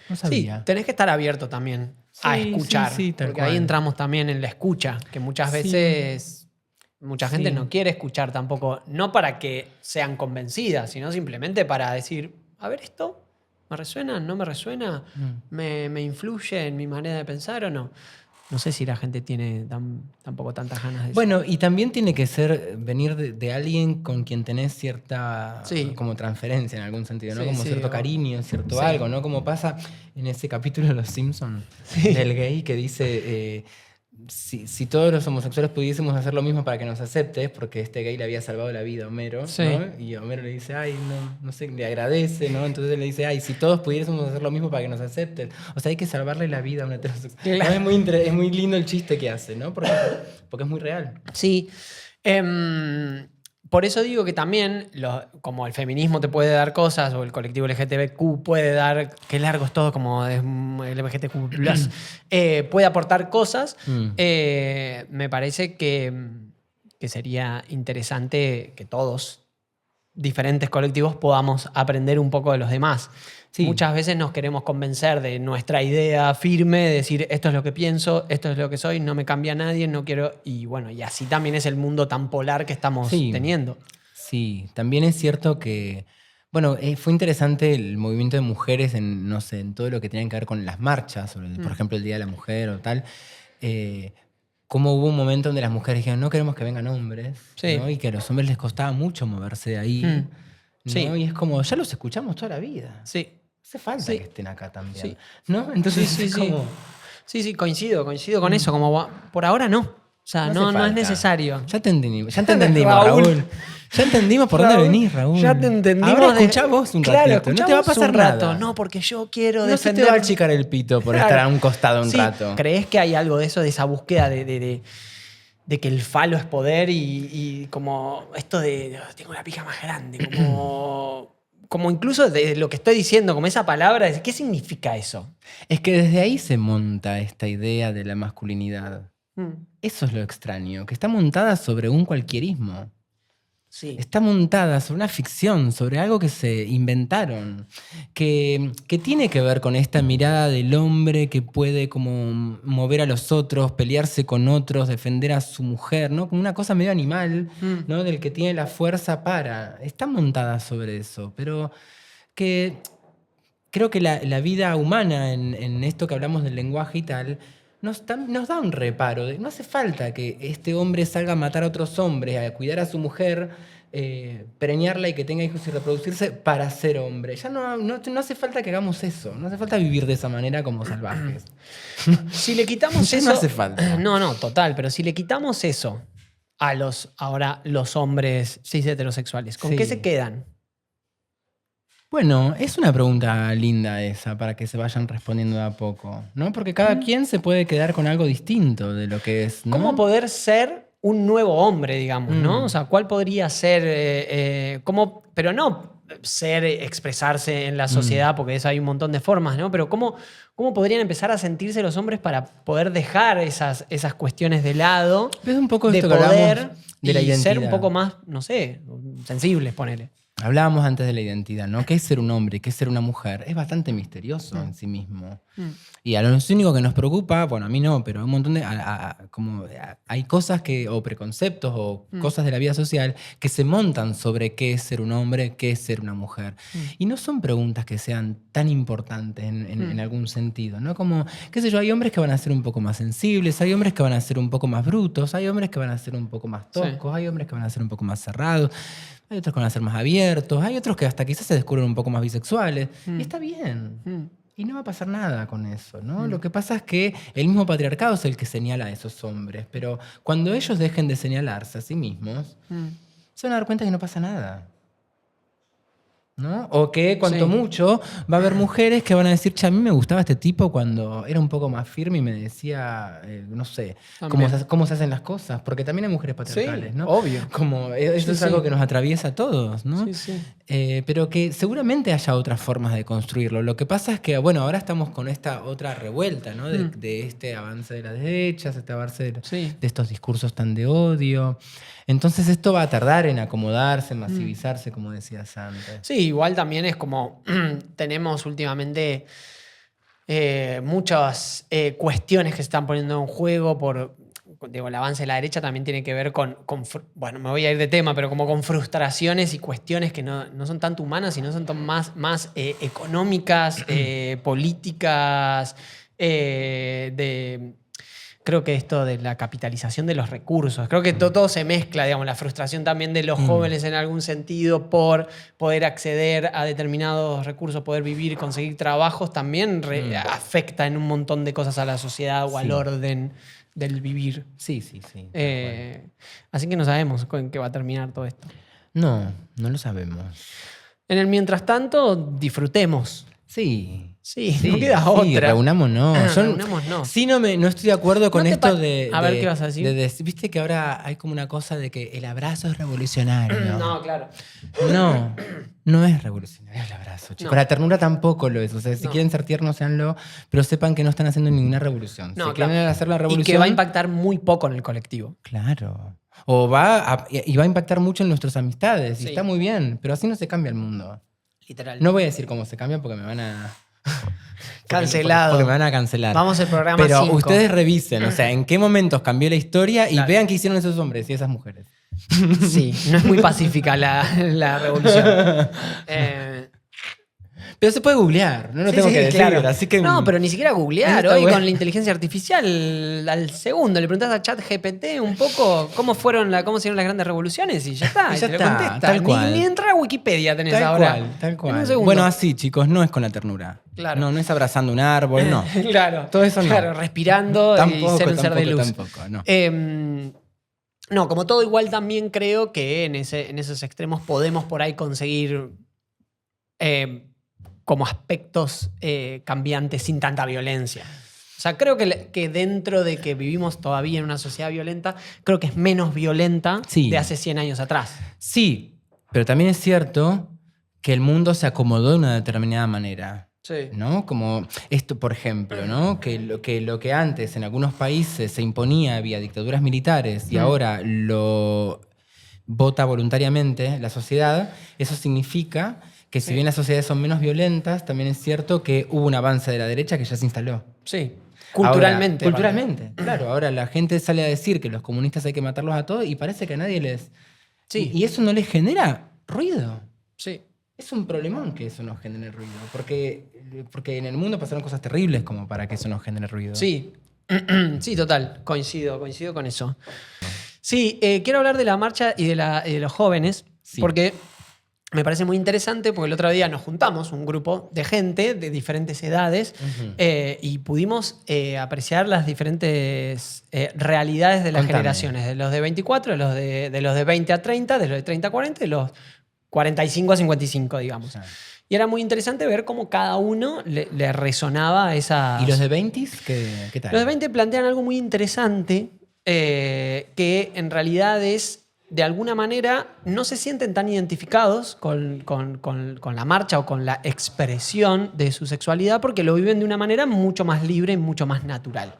no Sí, sabía. tenés que estar abierto también a Sí, escuchar. sí, tal porque cual. ahí entramos también en la escucha, que muchas Sí. veces mucha gente Sí. no quiere escuchar tampoco, no para que sean convencidas, sino simplemente para decir, a ver, esto me resuena, no me resuena, me influye en mi manera de pensar o no. No sé si la gente tiene tampoco tantas ganas de eso. Bueno, y también tiene que venir de alguien con quien tenés cierta Sí. como transferencia en algún sentido, ¿no? Sí, como sí, cierto o- cariño, cierto sí. algo, ¿no? Como pasa en ese capítulo de Los Simpsons del gay que dice si todos los homosexuales pudiésemos hacer lo mismo para que nos aceptes, porque este gay le había salvado la vida a Homero, Sí. ¿no? Y Homero le dice, no sé, le agradece, ¿no? Entonces él le dice, si todos pudiésemos hacer lo mismo para que nos acepten. O sea, hay que salvarle la vida a un heterosexual. Claro. ¿No? Es muy lindo el chiste que hace, ¿no? Porque es muy real. Sí. Por eso digo que también, como el feminismo te puede dar cosas, o el colectivo LGTBQ puede dar, qué largo es todo, como es LGBTQ+, puede aportar cosas, me parece que sería interesante que todos, diferentes colectivos, podamos aprender un poco de los demás. Sí. Muchas veces nos queremos convencer de nuestra idea firme, de decir esto es lo que pienso, esto es lo que soy, no me cambia nadie, no quiero... Y bueno, y así también es el mundo tan polar que estamos teniendo. Sí, también es cierto que, bueno, fue interesante el movimiento de mujeres en, no sé, en todo lo que tenía que ver con las marchas, por ejemplo, el Día de la Mujer o tal. Cómo hubo un momento donde las mujeres dijeron, no queremos que vengan hombres, Sí. ¿no? Y que a los hombres les costaba mucho moverse de ahí. ¿no? Sí. Y es como, ya los escuchamos toda la vida. Sí. Hace falta Sí. que estén acá también. Sí. ¿No? Entonces Sí, es sí. como... Sí, coincido con eso. Como por ahora no. O sea, hace no es falta. necesario. Ya te entendimos, Raúl. Ya entendimos por dónde venís, Raúl. Ya te entendimos. Ahora escuchá vos un Claro, ratito. No te va a escuchá vos pasar un rato. nada. No, porque yo quiero No se defender... te va a achicar el pito por Claro. estar a un costado un Sí, rato. ¿crees que hay algo de eso, de esa búsqueda de que el falo es poder y como esto de tengo la pija más grande, como incluso de lo que estoy diciendo, como esa palabra, ¿qué significa eso? Es que desde ahí se monta esta idea de la masculinidad. Eso es lo extraño, que está montada sobre un cualquierismo. Sí. Está montada sobre una ficción, sobre algo que se inventaron, que tiene que ver con esta mirada del hombre que puede como mover a los otros, pelearse con otros, defender a su mujer, ¿no? Como una cosa medio animal, ¿no? Del que tiene la fuerza para. Está montada sobre eso, pero que creo que la vida humana en esto que hablamos del lenguaje y tal, nos da un reparo. No hace falta que este hombre salga a matar a otros hombres, a cuidar a su mujer, preñarla y que tenga hijos y reproducirse para ser hombre. Ya no hace falta que hagamos eso. No hace falta vivir de esa manera como salvajes. Si le quitamos Ya eso... no hace falta. No, total, pero si le quitamos eso a los hombres cis heterosexuales, ¿con Sí. qué se quedan? Bueno, es una pregunta linda esa para que se vayan respondiendo de a poco, ¿no? Porque cada quien se puede quedar con algo distinto de lo que es, ¿no? ¿Cómo poder ser un nuevo hombre, digamos, ¿no? Mm. O sea, ¿cuál podría ser, pero no ser, expresarse en la sociedad, porque eso hay un montón de formas, ¿no? Pero ¿cómo podrían empezar a sentirse los hombres para poder dejar esas cuestiones de lado, Es un poco de esto que poder hablamos de la y ser un identidad. poco más, no sé, sensibles, ponele? Hablábamos antes de la identidad, ¿no? ¿Qué es ser un hombre? ¿Qué es ser una mujer? Es bastante misterioso en sí mismo. Y a lo único que nos preocupa, bueno, a mí no, pero hay un montón de... hay cosas o preconceptos o cosas de la vida social que se montan sobre qué es ser un hombre, qué es ser una mujer. Y no son preguntas que sean tan importantes en algún sentido, ¿no? Como, qué sé yo, hay hombres que van a ser un poco más sensibles, hay hombres que van a ser un poco más brutos, hay hombres que van a ser un poco más toscos, hay hombres que van a ser un poco más cerrados. Hay otros que van a ser más abiertos, hay otros que hasta quizás se descubren un poco más bisexuales. Y está bien. Y no va a pasar nada con eso, ¿no? Lo que pasa es que el mismo patriarcado es el que señala a esos hombres, pero cuando ellos dejen de señalarse a sí mismos, se van a dar cuenta que no pasa nada. ¿No? O que cuanto Sí. mucho va a haber mujeres que van a decir, che, a mí me gustaba este tipo cuando era un poco más firme y me decía, no sé, También. cómo se hacen las cosas, porque también hay mujeres patriarcales, Sí, ¿no? obvio. Como, eso Sí, es sí. algo que nos atraviesa a todos, ¿no? Sí, sí. Pero que seguramente haya otras formas de construirlo. Lo que pasa es que, bueno, ahora estamos con esta otra revuelta, ¿no? De este avance de las derechas, este avance Sí. de estos discursos tan de odio. Entonces esto va a tardar en acomodarse, en masivizarse, como decías antes. Sí, igual también es como tenemos últimamente muchas cuestiones que se están poniendo en juego digo, el avance de la derecha también tiene que ver bueno, me voy a ir de tema, pero como con frustraciones y cuestiones que no son tanto humanas, sino son más económicas, políticas, creo que esto de la capitalización de los recursos, creo que todo se mezcla, digamos, la frustración también de los jóvenes en algún sentido por poder acceder a determinados recursos, poder vivir, conseguir trabajos, también afecta en un montón de cosas a la sociedad o al Sí. orden del vivir. Sí. tal cual. Así que no sabemos en qué va a terminar todo esto. No lo sabemos. En el mientras tanto, disfrutemos. Sí. Sí, no queda otra. Reunámonos. Reunámonos. Sí, no estoy de acuerdo con ¿No te esto pa- de... A ver, ¿qué vas a decir? Viste que ahora hay como una cosa de que el abrazo es revolucionario. No, claro. No es revolucionario el abrazo, chicos. No. La ternura tampoco lo es. O sea, si No. quieren quieren ser tiernos, seanlo, pero sepan que no están haciendo ninguna revolución. No, si claro. quieren hacer la Y revolución... que va a impactar muy poco en el colectivo. Claro. Y va a impactar mucho en nuestras amistades. Y Sí. está muy bien, pero así no se cambia el mundo. Literal. No voy a decir cómo se cambia porque me van a... Cancelado. Porque me van a cancelar. Vamos al programa Pero 5. ustedes revisen, o sea, en qué momentos cambió la historia y Claro. vean qué hicieron esos hombres y esas mujeres. Sí, no es muy pacífica la revolución. Pero se puede googlear, no lo Sí, tengo sí, que decir, claro. así que... No, pero ni siquiera googlear. Está Hoy bueno. con la inteligencia artificial al segundo le preguntás a ChatGPT un poco cómo se dieron las grandes revoluciones y ya está. Y ya te lo está, contesta. tal cual. Ni entrar a Wikipedia tenés Tal ahora. cual, tal En un cual. segundo. Bueno, así, chicos, no es con la ternura. Claro. No es abrazando un árbol, no. Claro. Todo eso no. Claro, respirando Tampoco, y ser un ser de luz. tampoco, no. No, como todo igual también creo que en esos extremos podemos por ahí conseguir como aspectos cambiantes sin tanta violencia. O sea, creo que dentro de que vivimos todavía en una sociedad violenta, creo que es menos violenta Sí. de hace 100 años atrás. Sí, pero también es cierto que el mundo se acomodó de una determinada manera. Sí. ¿No? Como esto, por ejemplo, ¿no? Que lo que antes en algunos países se imponía vía dictaduras militares y ahora lo vota voluntariamente la sociedad, eso significa que si bien las sociedades son menos violentas, también es cierto que hubo un avance de la derecha que ya se instaló. Sí. Culturalmente. Ahora, culturalmente, claro. Ahora la gente sale a decir que los comunistas hay que matarlos a todos y parece que a nadie les... Sí. Y eso no les genera ruido. Sí. Es un problemón que eso nos genere ruido, porque en el mundo pasaron cosas terribles como para que eso nos genere ruido. Sí. Sí, total. Coincido con eso. Sí, quiero hablar de la marcha y de los jóvenes, Sí. porque me parece muy interesante, porque el otro día nos juntamos, un grupo de gente de diferentes edades, Ujú. y pudimos apreciar las diferentes realidades de las Contame. generaciones, de los de 24, de los de 20 a 30, de los de 30 a 40, de los 45 a 55, digamos. Ah. Y era muy interesante ver cómo cada uno le resonaba esa... ¿Y los de 20? ¿Qué tal? Los de 20 plantean algo muy interesante, que en realidad es, de alguna manera, no se sienten tan identificados con la marcha o con la expresión de su sexualidad porque lo viven de una manera mucho más libre y mucho más natural.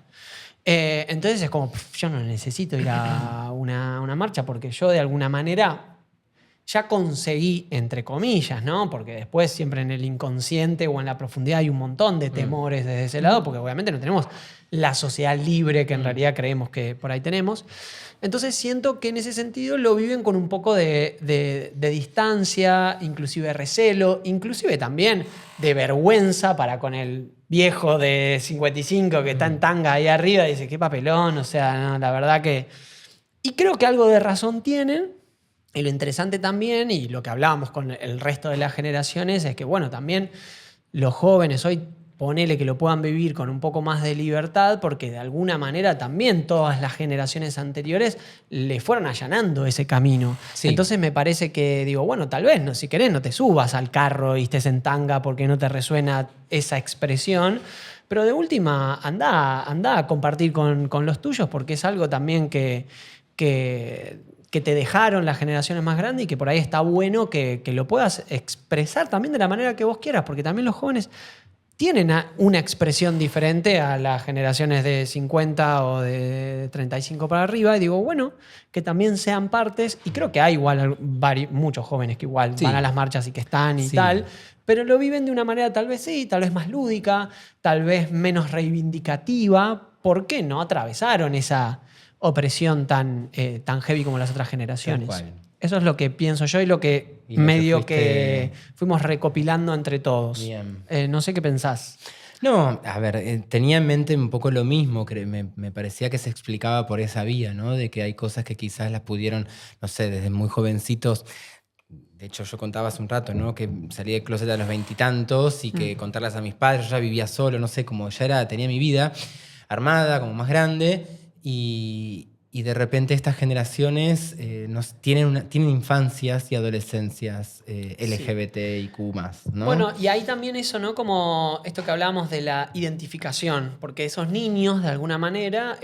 Entonces es como, yo no necesito ir a una marcha porque yo de alguna manera ya conseguí, entre comillas, ¿no? Porque después siempre en el inconsciente o en la profundidad hay un montón de temores desde ese lado, porque obviamente no tenemos la sociedad libre que en realidad creemos que por ahí tenemos. Entonces siento que en ese sentido lo viven con un poco de distancia, inclusive recelo, inclusive también de vergüenza para con el viejo de 55 que está en tanga ahí arriba y dice, qué papelón, o sea, no, la verdad que... Y creo que algo de razón tienen. Y lo interesante también, y lo que hablábamos con el resto de las generaciones, es que, bueno, también los jóvenes hoy, ponele que lo puedan vivir con un poco más de libertad, porque de alguna manera también todas las generaciones anteriores le fueron allanando ese camino. Sí. Entonces me parece que, digo, bueno, tal vez, no, si querés, no te subas al carro y estés en tanga porque no te resuena esa expresión. Pero de última, anda a compartir con los tuyos, porque es algo también que te dejaron las generaciones más grandes y que por ahí está bueno que lo puedas expresar también de la manera que vos quieras, porque también los jóvenes tienen una expresión diferente a las generaciones de 50 o de 35 para arriba. Y digo, bueno, que también sean partes. Y creo que hay igual muchos jóvenes que igual Sí. van a las marchas y que están y Sí. tal. Pero lo viven de una manera tal vez sí, tal vez más lúdica, tal vez menos reivindicativa. ¿Por qué no atravesaron esa opresión tan heavy como las otras generaciones? Tal cual. Eso es lo que pienso yo y lo que Y lo que medio que fuiste- fuimos recopilando entre todos. Bien. No sé qué pensás. No, a ver, tenía en mente un poco lo mismo, me parecía que se explicaba por esa vía, ¿no? De que hay cosas que quizás las pudieron, no sé, desde muy jovencitos. De hecho, yo contaba hace un rato, ¿no? Que salí del closet a los 20 y tantos y que contarlas a mis padres, yo ya vivía solo, no sé, como ya tenía mi vida armada, como más grande, y de repente estas generaciones tienen infancias y adolescencias LGBTIQ+, ¿no? Bueno, y ahí también eso, ¿no? Como esto que hablábamos de la identificación, porque esos niños, de alguna manera,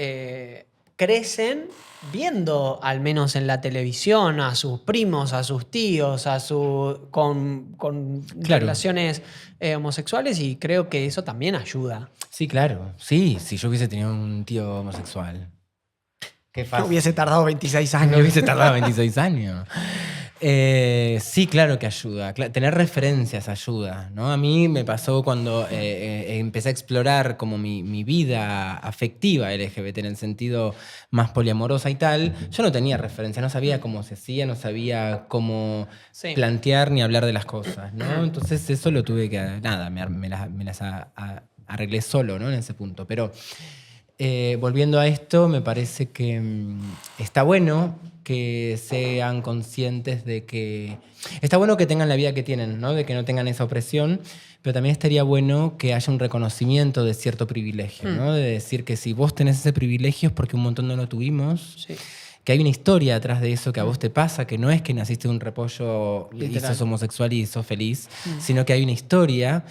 crecen viendo, al menos en la televisión, a sus primos, a sus tíos, con Claro. relaciones homosexuales, y creo que eso también ayuda. Sí, claro. Sí, si yo hubiese tenido un tío homosexual. Qué fácil. Hubiese tardado 26 Me años. hubiese tardado 26 años. Sí, claro que ayuda. Tener referencias ayuda, ¿no? A mí me pasó cuando empecé a explorar como mi vida afectiva LGBT en el sentido más poliamorosa y tal. Yo no tenía referencias, no sabía cómo se hacía, no sabía cómo Sí. plantear ni hablar de las cosas, ¿no? Entonces eso lo tuve que... Nada, me las arreglé solo, ¿no? En ese punto. Pero... volviendo a esto, me parece que está bueno que sean conscientes de que... Está bueno que tengan la vida que tienen, ¿no? De que no tengan esa opresión, pero también estaría bueno que haya un reconocimiento de cierto privilegio, ¿no? De decir que si vos tenés ese privilegio es porque un montón no lo tuvimos. Sí. Que hay una historia atrás de eso que a vos te pasa, que no es que naciste de un repollo y Literal. sos homosexual y sos feliz, sino que hay una historia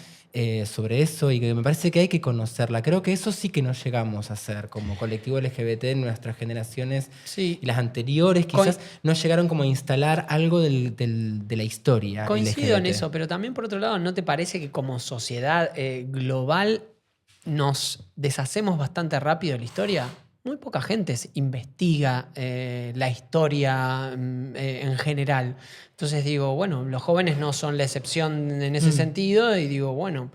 sobre eso y que me parece que hay que conocerla. Creo que eso sí que no llegamos a hacer como colectivo LGBT en nuestras generaciones Sí. y las anteriores quizás no llegaron como a instalar algo de la historia Coincido en LGBT. eso, pero también por otro lado, ¿no te parece que como sociedad global nos deshacemos bastante rápido de la historia? muy poca gente investiga la historia en general. Entonces digo, bueno, los jóvenes no son la excepción en ese sentido y digo, bueno,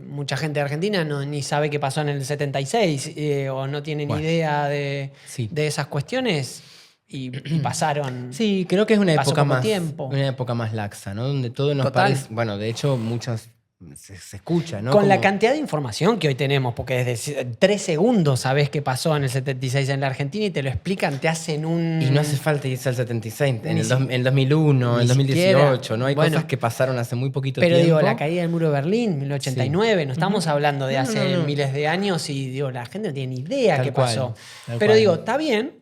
mucha gente de Argentina ni sabe qué pasó en el 76 o no tiene ni Bueno, idea de sí. esas cuestiones y pasaron. Sí, creo que es una Pasó época poco más, tiempo. una época más laxa, ¿no? Donde todo nos Total. parece, bueno, de hecho muchas se escucha, ¿no? Con la Como- cantidad de información que hoy tenemos, porque desde 3 segundos sabés qué pasó en el 76 en la Argentina y te lo explican, te hacen un... Y no hace falta irse al 76, en Ni el, si- en el 2001, ni el 2018, siquiera. ¿no? Hay Bueno, cosas que pasaron hace muy poquito pero tiempo. digo, la caída del muro de Berlín, 1989, no estamos hablando de No, hace no. miles de años y digo, la gente no tiene ni idea Tal qué cual, pasó. tal Pero cual. digo, está bien,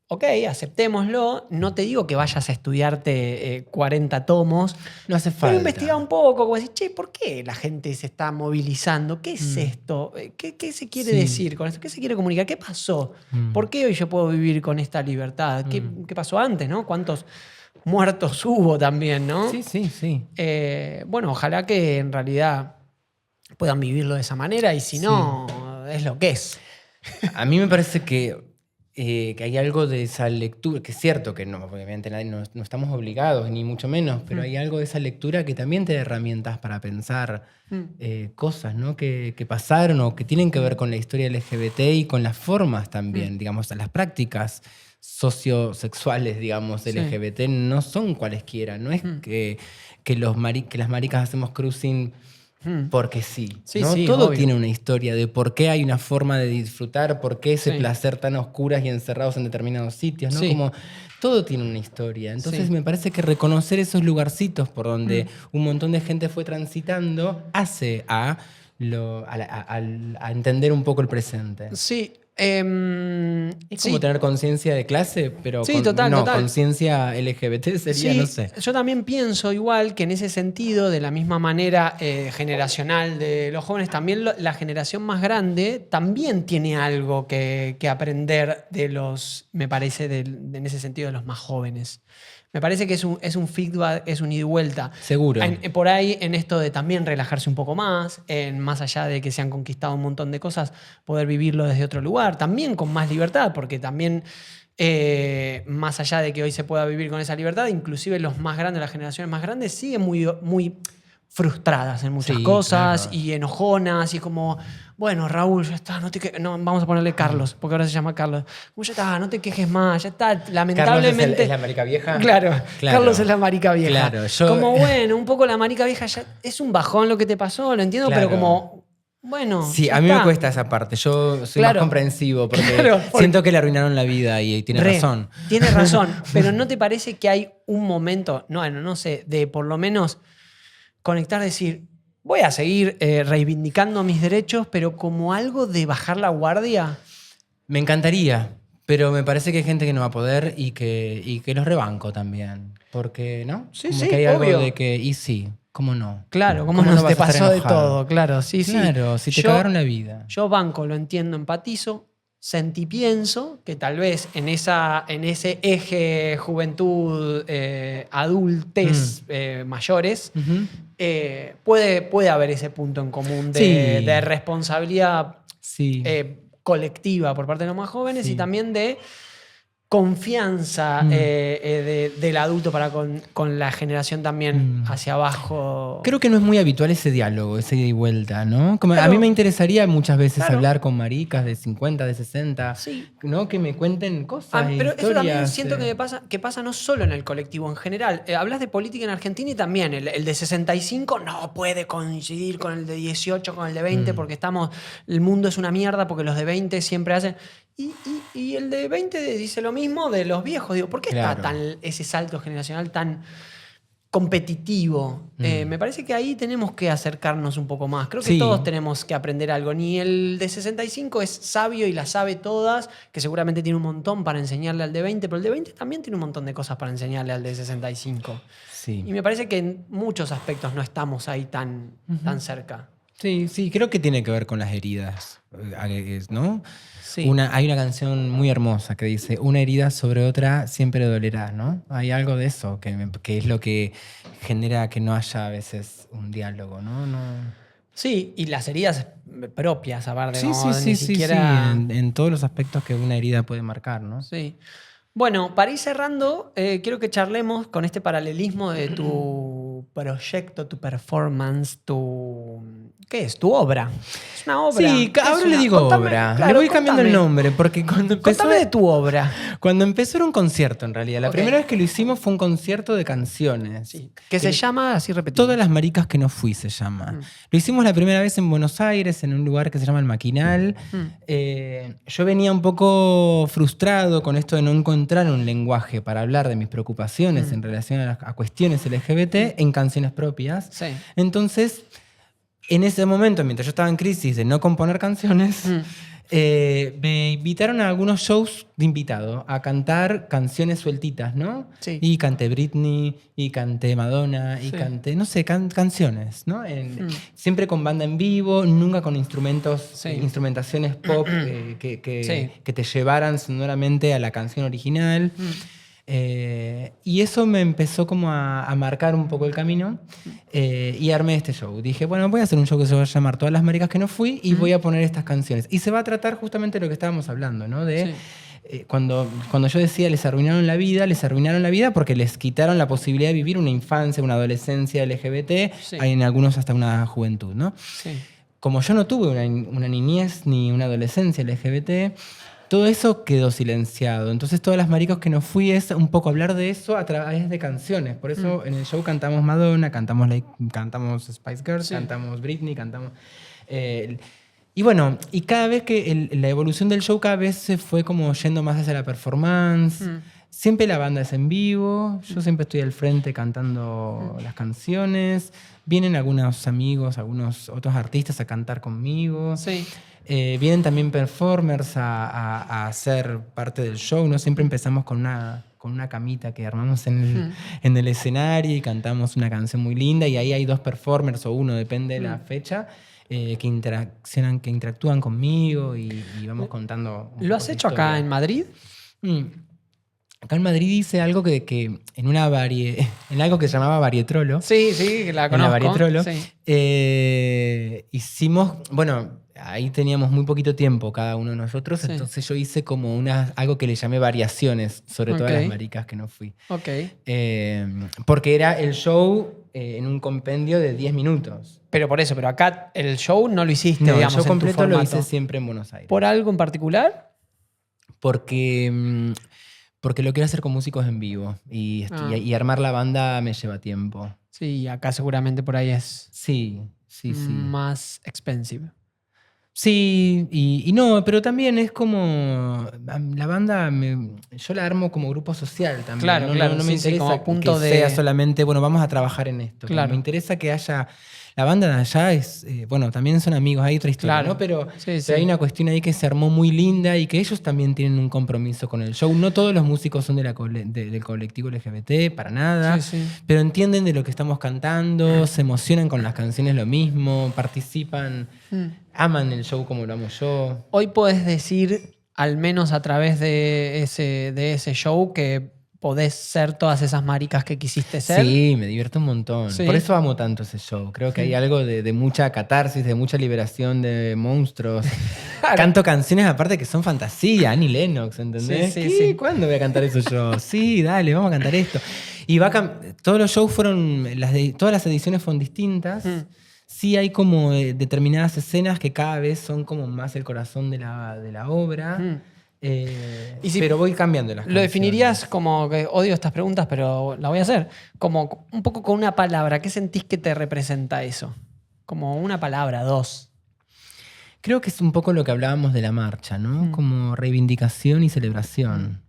ok, aceptémoslo. No te digo que vayas a estudiarte 40 tomos, No hace pero falta. investiga un poco, como decir, che, ¿por qué la gente se está movilizando? ¿Qué es esto? ¿Qué se quiere Sí. decir con esto? ¿Qué se quiere comunicar? ¿Qué pasó? Mm. ¿Por qué hoy yo puedo vivir con esta libertad? ¿Qué pasó antes, no? ¿Cuántos muertos hubo también, no? Sí, sí, sí. Bueno, ojalá que en realidad puedan vivirlo de esa manera y si no, es lo que es. A mí me parece que hay algo de esa lectura, que es cierto que no, obviamente no estamos obligados, ni mucho menos, pero hay algo de esa lectura que también te da herramientas para pensar cosas, ¿no? que pasaron o que tienen que ver con la historia LGBT y con las formas también, digamos, las prácticas sociosexuales, digamos, Sí. LGBT no son cualesquiera, no es que las maricas hacemos cruising porque sí. Sí, ¿no? sí, Todo obvio. tiene una historia de por qué hay una forma de disfrutar, por qué ese Sí. placer tan oscuras y encerrados en determinados sitios, ¿no? Sí. Como todo tiene una historia. Entonces Sí. me parece que reconocer esos lugarcitos por donde un montón de gente fue transitando hace a entender un poco el presente. Sí. Es como tener conciencia de clase, pero Sí, total. conciencia LGBT sería, Sí, no sé. yo también pienso igual que en ese sentido, de la misma manera generacional de los jóvenes, también la generación más grande también tiene algo que aprender de los, me parece, en ese sentido, de los más jóvenes. Me parece que es un feedback, es un ida y vuelta. Seguro. Por ahí, en esto de también relajarse un poco más, más allá de que se han conquistado un montón de cosas, poder vivirlo desde otro lugar, también con más libertad, porque también, más allá de que hoy se pueda vivir con esa libertad, inclusive los más grandes, las generaciones más grandes, siguen muy, muy frustradas en muchas Sí, cosas claro. y enojonas y como, bueno, Raúl, ya está, no, vamos a ponerle Carlos, porque ahora se llama Carlos. Como ya está, no te quejes más, ya está, lamentablemente. ¿Carlos es la marica vieja? Claro, Claro. Carlos es la marica vieja. Claro, yo- Como bueno, un poco la marica vieja ya es un bajón lo que te pasó, lo entiendo, Claro. pero como, bueno. Sí, ya a mí me está. cuesta esa parte. Yo soy Claro. más comprensivo porque Claro, porque- siento que le arruinaron la vida y tiene Re, razón. Tiene razón, pero ¿no te parece que hay un momento, no sé, de por lo menos conectar, decir, voy a seguir reivindicando mis derechos, pero como algo de bajar la guardia? Me encantaría, pero me parece que hay gente que no va a poder y que los rebanco también. Porque, ¿no? Sí, Como sí, que hay algo obvio. de que, y sí, ¿cómo no? Claro, ¿cómo no no vas te a estar pasó de enojado? todo? Claro, sí, Claro, sí. si te cagaron la vida. Yo banco, lo entiendo, empatizo, sentí, pienso que tal vez en ese eje juventud, adultez mayores, Ujú. puede haber ese punto en común Sí. de responsabilidad Sí. colectiva por parte de los más jóvenes Sí. y también de confianza del adulto para con la generación también hacia abajo. Creo que no es muy habitual ese diálogo, ese ida y vuelta, ¿no? Como a Claro. mí me interesaría muchas veces Claro. hablar con maricas de 50, de 60, Sí. ¿no? Que me cuenten cosas. Pero eso también historias, siento que pasa no solo en el colectivo, en general. Hablas de política en Argentina y también el de 65 no puede coincidir con el de 18, con el de 20, porque el mundo es una mierda, porque los de 20 siempre hacen... Y el de 20 dice lo mismo de los viejos. Digo, ¿por qué está Claro. ese salto generacional tan competitivo? Me parece que ahí tenemos que acercarnos un poco más. Creo que Sí. todos tenemos que aprender algo. Ni el de 65 es sabio y las sabe todas, que seguramente tiene un montón para enseñarle al de 20, pero el de 20 también tiene un montón de cosas para enseñarle al de 65. Sí. Y me parece que en muchos aspectos no estamos ahí tan cerca. Sí, sí, creo que tiene que ver con las heridas, ¿no? Sí. Hay una canción muy hermosa que dice, una herida sobre otra siempre dolerá, ¿no? Hay algo de eso, que es lo que genera que no haya a veces un diálogo, ¿no? Sí, y las heridas propias, aparte. Sí, como sí, ni sí, siquiera... sí, en todos los aspectos que una herida puede marcar, ¿no? Sí. Bueno, para ir cerrando, quiero que charlemos con este paralelismo de tu proyecto, tu performance, ¿qué es? Tu obra. Es una obra. Sí, ¿Qué es ahora le una? digo Contame, obra. claro, Le voy cambiando el contame. nombre porque Contame de tu obra. cuando empezó era un concierto en realidad. La Ok. primera vez que lo hicimos fue un concierto de canciones. Sí. Que se llama, así repetimos. Todas las maricas que no fui se llama. Mm. Lo hicimos la primera vez en Buenos Aires, en un lugar que se llama El Maquinal. Yo venía un poco frustrado con esto de no encontrar un lenguaje para hablar de mis preocupaciones en relación a cuestiones LGBT en canciones propias. Sí. Entonces, en ese momento, mientras yo estaba en crisis de no componer canciones, me invitaron a algunos shows de invitado a cantar canciones sueltitas, ¿no? Sí. Y canté Britney, y canté Madonna, y Sí. canté, no sé, canciones, ¿no? Siempre con banda en vivo, nunca con instrumentos, Sí. instrumentaciones pop Sí. que te llevaran sonoramente a la canción original. Y eso me empezó como a marcar un poco el camino y armé este show. Dije, bueno, voy a hacer un show que se va a llamar Todas las maricas que no fui y voy a poner estas canciones. Y se va a tratar justamente de lo que estábamos hablando, ¿no? De cuando yo decía les arruinaron la vida porque les quitaron la posibilidad de vivir una infancia, una adolescencia LGBT, Sí. hay en algunos hasta una juventud, ¿no? Sí. Como yo no tuve una niñez ni una adolescencia LGBT, todo eso quedó silenciado. Entonces, todas las maricas que no fui es un poco hablar de eso a través de canciones. Por eso en el show cantamos Madonna, cantamos Spice Girls, Sí. cantamos Britney, cantamos... y bueno, y cada vez que la evolución del show cada vez se fue como yendo más hacia la performance. Siempre la banda es en vivo, yo siempre estoy al frente cantando las canciones. Vienen algunos amigos, algunos otros artistas a cantar conmigo. Sí. Vienen también performers a hacer parte del show, ¿no? Siempre empezamos con una camita que armamos en el escenario y cantamos una canción muy linda y ahí hay 2 performers o uno, depende de la fecha, que interactúan conmigo y vamos contando. ¿Lo has hecho acá en Madrid? Acá en Madrid hice algo que en algo que se llamaba Varietrolo. Sí, sí, la En conozco. la Varietrolo. Sí. Hicimos, bueno, ahí teníamos muy poquito tiempo cada uno de nosotros, Sí. entonces yo hice como algo que le llamé variaciones sobre todas Ok. las maricas que no fui. Ok. Porque era el show en un compendio de 10 minutos. Pero por acá el show no lo hiciste, No, digamos, el show en tu completo lo formato. hice siempre en Buenos Aires. ¿Por algo en particular? Porque lo quiero hacer con músicos en vivo y armar la banda me lleva tiempo. Sí, acá seguramente por ahí es Sí. más expensive. Sí, y no, pero también es como la banda, yo la armo como grupo social también. Claro, claro, No me sí, sí, interesa como punto que de- sea solamente, bueno, vamos a trabajar en esto. Claro. Me interesa que haya, la banda de allá es, bueno, también son amigos, hay otra historia, Claro. ¿no? Pero, Sí, sí. pero hay una cuestión ahí que se armó muy linda y que ellos también tienen un compromiso con el show. No todos los músicos son del colectivo LGBT, para nada. Sí, sí. Pero entienden de lo que estamos cantando, se emocionan con las canciones lo mismo, participan, aman el show como lo amo yo. Hoy podés decir, al menos a través de ese show, que podés ser todas esas maricas que quisiste ser. Sí, me divierto un montón. Sí. Por eso amo tanto ese show. Creo que hay algo de mucha catarsis, de mucha liberación de monstruos. Claro. Canto canciones aparte que son fantasía, Annie Lennox, ¿entendés? Sí, sí, ¿Qué? sí. ¿Cuándo voy a cantar eso yo? Sí, dale, vamos a cantar esto. Y todos los shows fueron, todas las ediciones fueron distintas. Sí hay como determinadas escenas que cada vez son como más el corazón de la obra. Y si- pero voy cambiando las Lo definirías canciones. como, que odio estas preguntas, pero la voy a hacer, como un poco con una palabra. ¿Qué sentís que te representa eso? Como una palabra, 2. Creo que es un poco lo que hablábamos de la marcha, ¿no? Como reivindicación y celebración.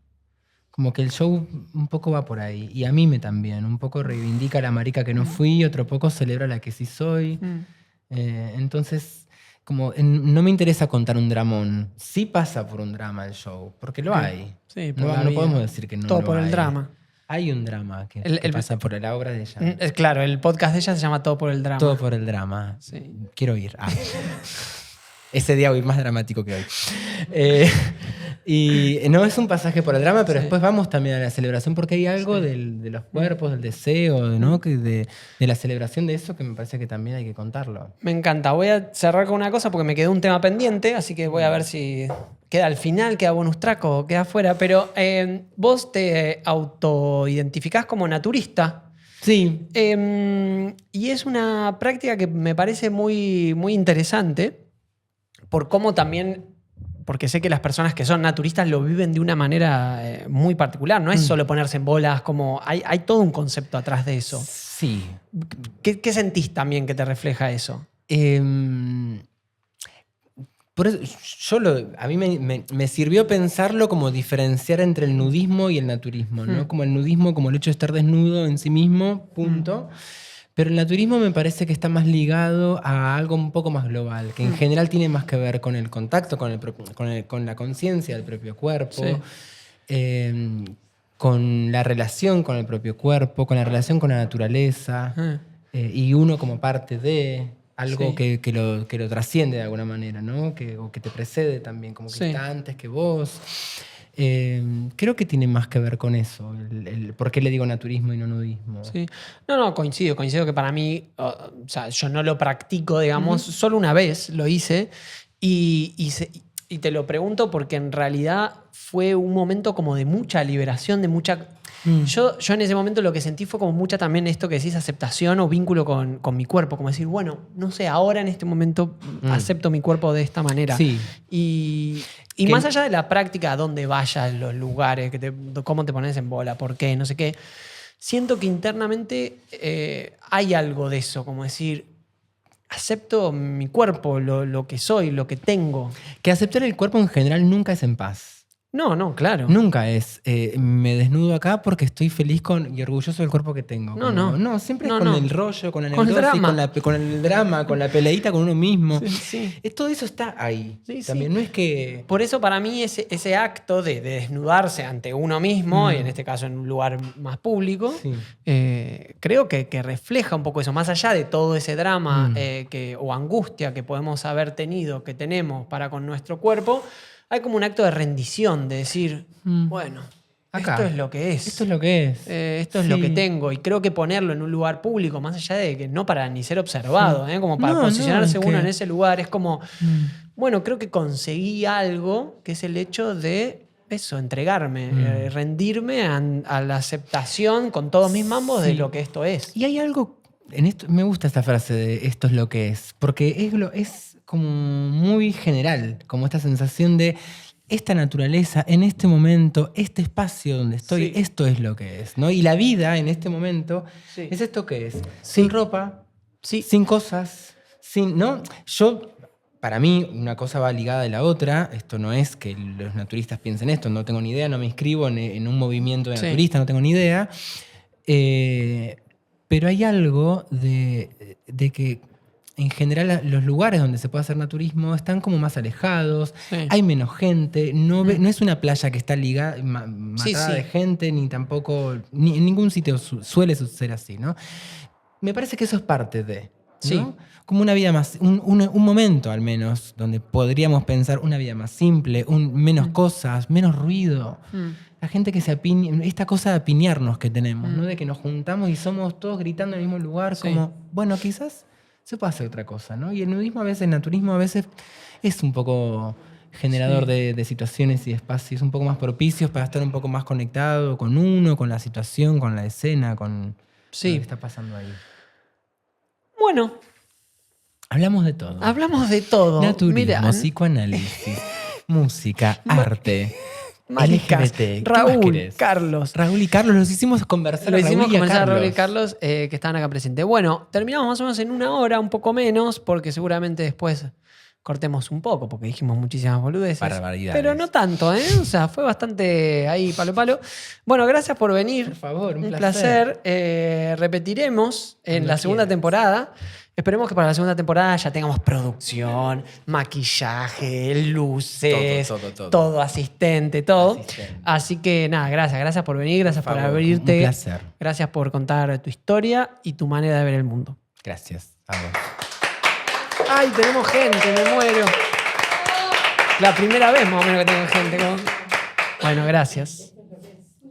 Como que el show un poco va por ahí. Y a mí también. Un poco reivindica a la marica que no fui, otro poco celebra la que sí soy. Entonces, como no me interesa contar un dramón. Sí pasa por un drama el show, porque lo hay. Sí, por No, la no vida. podemos decir que no Todo lo por el hay. drama. Hay un drama que El- pasa por la obra de ella. Claro, el podcast de ella se llama Todo por el drama. Todo por el drama. Sí. Quiero ir. Ese día voy más dramático que hoy. Y no es un pasaje por el drama, pero Sí. después vamos también a la celebración, porque hay algo de los cuerpos, del deseo, ¿no? de la celebración de eso que me parece que también hay que contarlo. Me encanta. Voy a cerrar con una cosa porque me quedó un tema pendiente, así que voy a ver si queda al final, queda bonus track o queda afuera. Pero vos te autoidentificás como naturista. Sí. Y es una práctica que me parece muy, muy interesante por cómo también, porque sé que las personas que son naturistas lo viven de una manera muy particular. No es solo ponerse en bolas, como hay todo un concepto atrás de eso. Sí. ¿Qué sentís también que te refleja eso? Por eso, a mí me sirvió pensarlo como diferenciar entre el nudismo y el naturismo, ¿no? Como el nudismo, como el hecho de estar desnudo en sí mismo, punto. Pero el naturismo me parece que está más ligado a algo un poco más global, que en general tiene más que ver con el contacto, con la conciencia del propio cuerpo, con la relación con el propio cuerpo, con la relación con la naturaleza, y uno como parte de algo que lo trasciende de alguna manera, ¿no? O que te precede también, como que está antes que vos. Creo que tiene más que ver con eso, por qué le digo naturismo y no nudismo. Sí. No, coincido que para mí, o sea, yo no lo practico, digamos, solo una vez lo hice y te lo pregunto porque en realidad fue un momento como de mucha liberación, de mucha... Yo en ese momento lo que sentí fue como mucha también esto que decís, aceptación o vínculo con mi cuerpo, como decir, bueno, no sé, ahora en este momento acepto mi cuerpo de esta manera. Sí. Y más allá de la práctica, a dónde vayas, los lugares, cómo te pones en bola, por qué, no sé qué, siento que internamente hay algo de eso, como decir, acepto mi cuerpo, lo que soy, lo que tengo. Que aceptar el cuerpo en general nunca es en paz. No, claro. Nunca es, me desnudo acá porque estoy feliz y orgulloso del cuerpo que tengo. No, siempre no, es con no. el rollo, con la Con el neurosis, drama. con el drama, con la peleita con uno mismo. Sí. Todo eso está ahí. Sí, También no es que... Por eso para mí ese acto de desnudarse ante uno mismo, y en este caso en un lugar más público, creo que refleja un poco eso, más allá de todo ese drama o angustia que podemos haber tenido, que tenemos para con nuestro cuerpo, hay como un acto de rendición, de decir, bueno, Acá. esto es lo que es. Esto es lo que es. Esto es lo que tengo. Y creo que ponerlo en un lugar público, más allá de que no para ni ser observado, como para posicionarse uno en ese lugar, es como, bueno, creo que conseguí algo que es el hecho de eso, entregarme, rendirme a la aceptación con todos mis mambos de lo que esto es. Y hay algo, en esto, me gusta esta frase de esto es lo que es, porque es como muy general, como esta sensación de esta naturaleza, en este momento, este espacio donde estoy, esto es lo que es, ¿no? Y la vida en este momento es esto que es, sin ropa, sin cosas, ¿no? Para mí, una cosa va ligada a la otra. Esto no es que los naturistas piensen esto, no tengo ni idea, no me inscribo en un movimiento de naturistas, no tengo ni idea. Pero hay algo de que en general los lugares donde se puede hacer naturismo están como más alejados, hay menos gente, no es una playa que está ligada, matada de gente, ni tampoco, ni en ningún sitio suele suceder así, ¿no? Me parece que eso es parte de, ¿no? Como una vida más, un momento al menos, donde podríamos pensar una vida más simple, menos cosas, menos ruido. La gente que se apiña, esta cosa de apiñarnos que tenemos, ¿no? De que nos juntamos y somos todos gritando en el mismo lugar, como, bueno, quizás se puede hacer otra cosa, ¿no? Y el nudismo a veces, el naturismo a veces es un poco generador de situaciones y espacios un poco más propicios para estar un poco más conectado con uno, con la situación, con la escena, con lo que está pasando ahí. Bueno. Hablamos de todo. Hablamos de todo. Naturismo, psicoanálisis, música, arte, Maricas, LGBT. Raúl, Carlos. Raúl y Carlos, los hicimos conversar. Lo hicimos conversar a Raúl y Carlos, que estaban acá presentes. Bueno, terminamos más o menos en 1 hora, un poco menos, porque seguramente después cortemos un poco, porque dijimos muchísimas boludeces. Barbaridades. Pero no tanto, ¿eh? O sea, fue bastante ahí palo. Bueno, gracias por venir. Por favor, un placer. Repetiremos en la segunda temporada. Esperemos que para la segunda temporada ya tengamos producción, maquillaje, luces, todo asistente, todo. Así que nada, gracias por venir, gracias por abrirte. Un placer. Gracias por contar tu historia y tu manera de ver el mundo. Gracias a vos. Ay, tenemos gente, me muero. La primera vez más o menos que tengo gente. Bueno, gracias.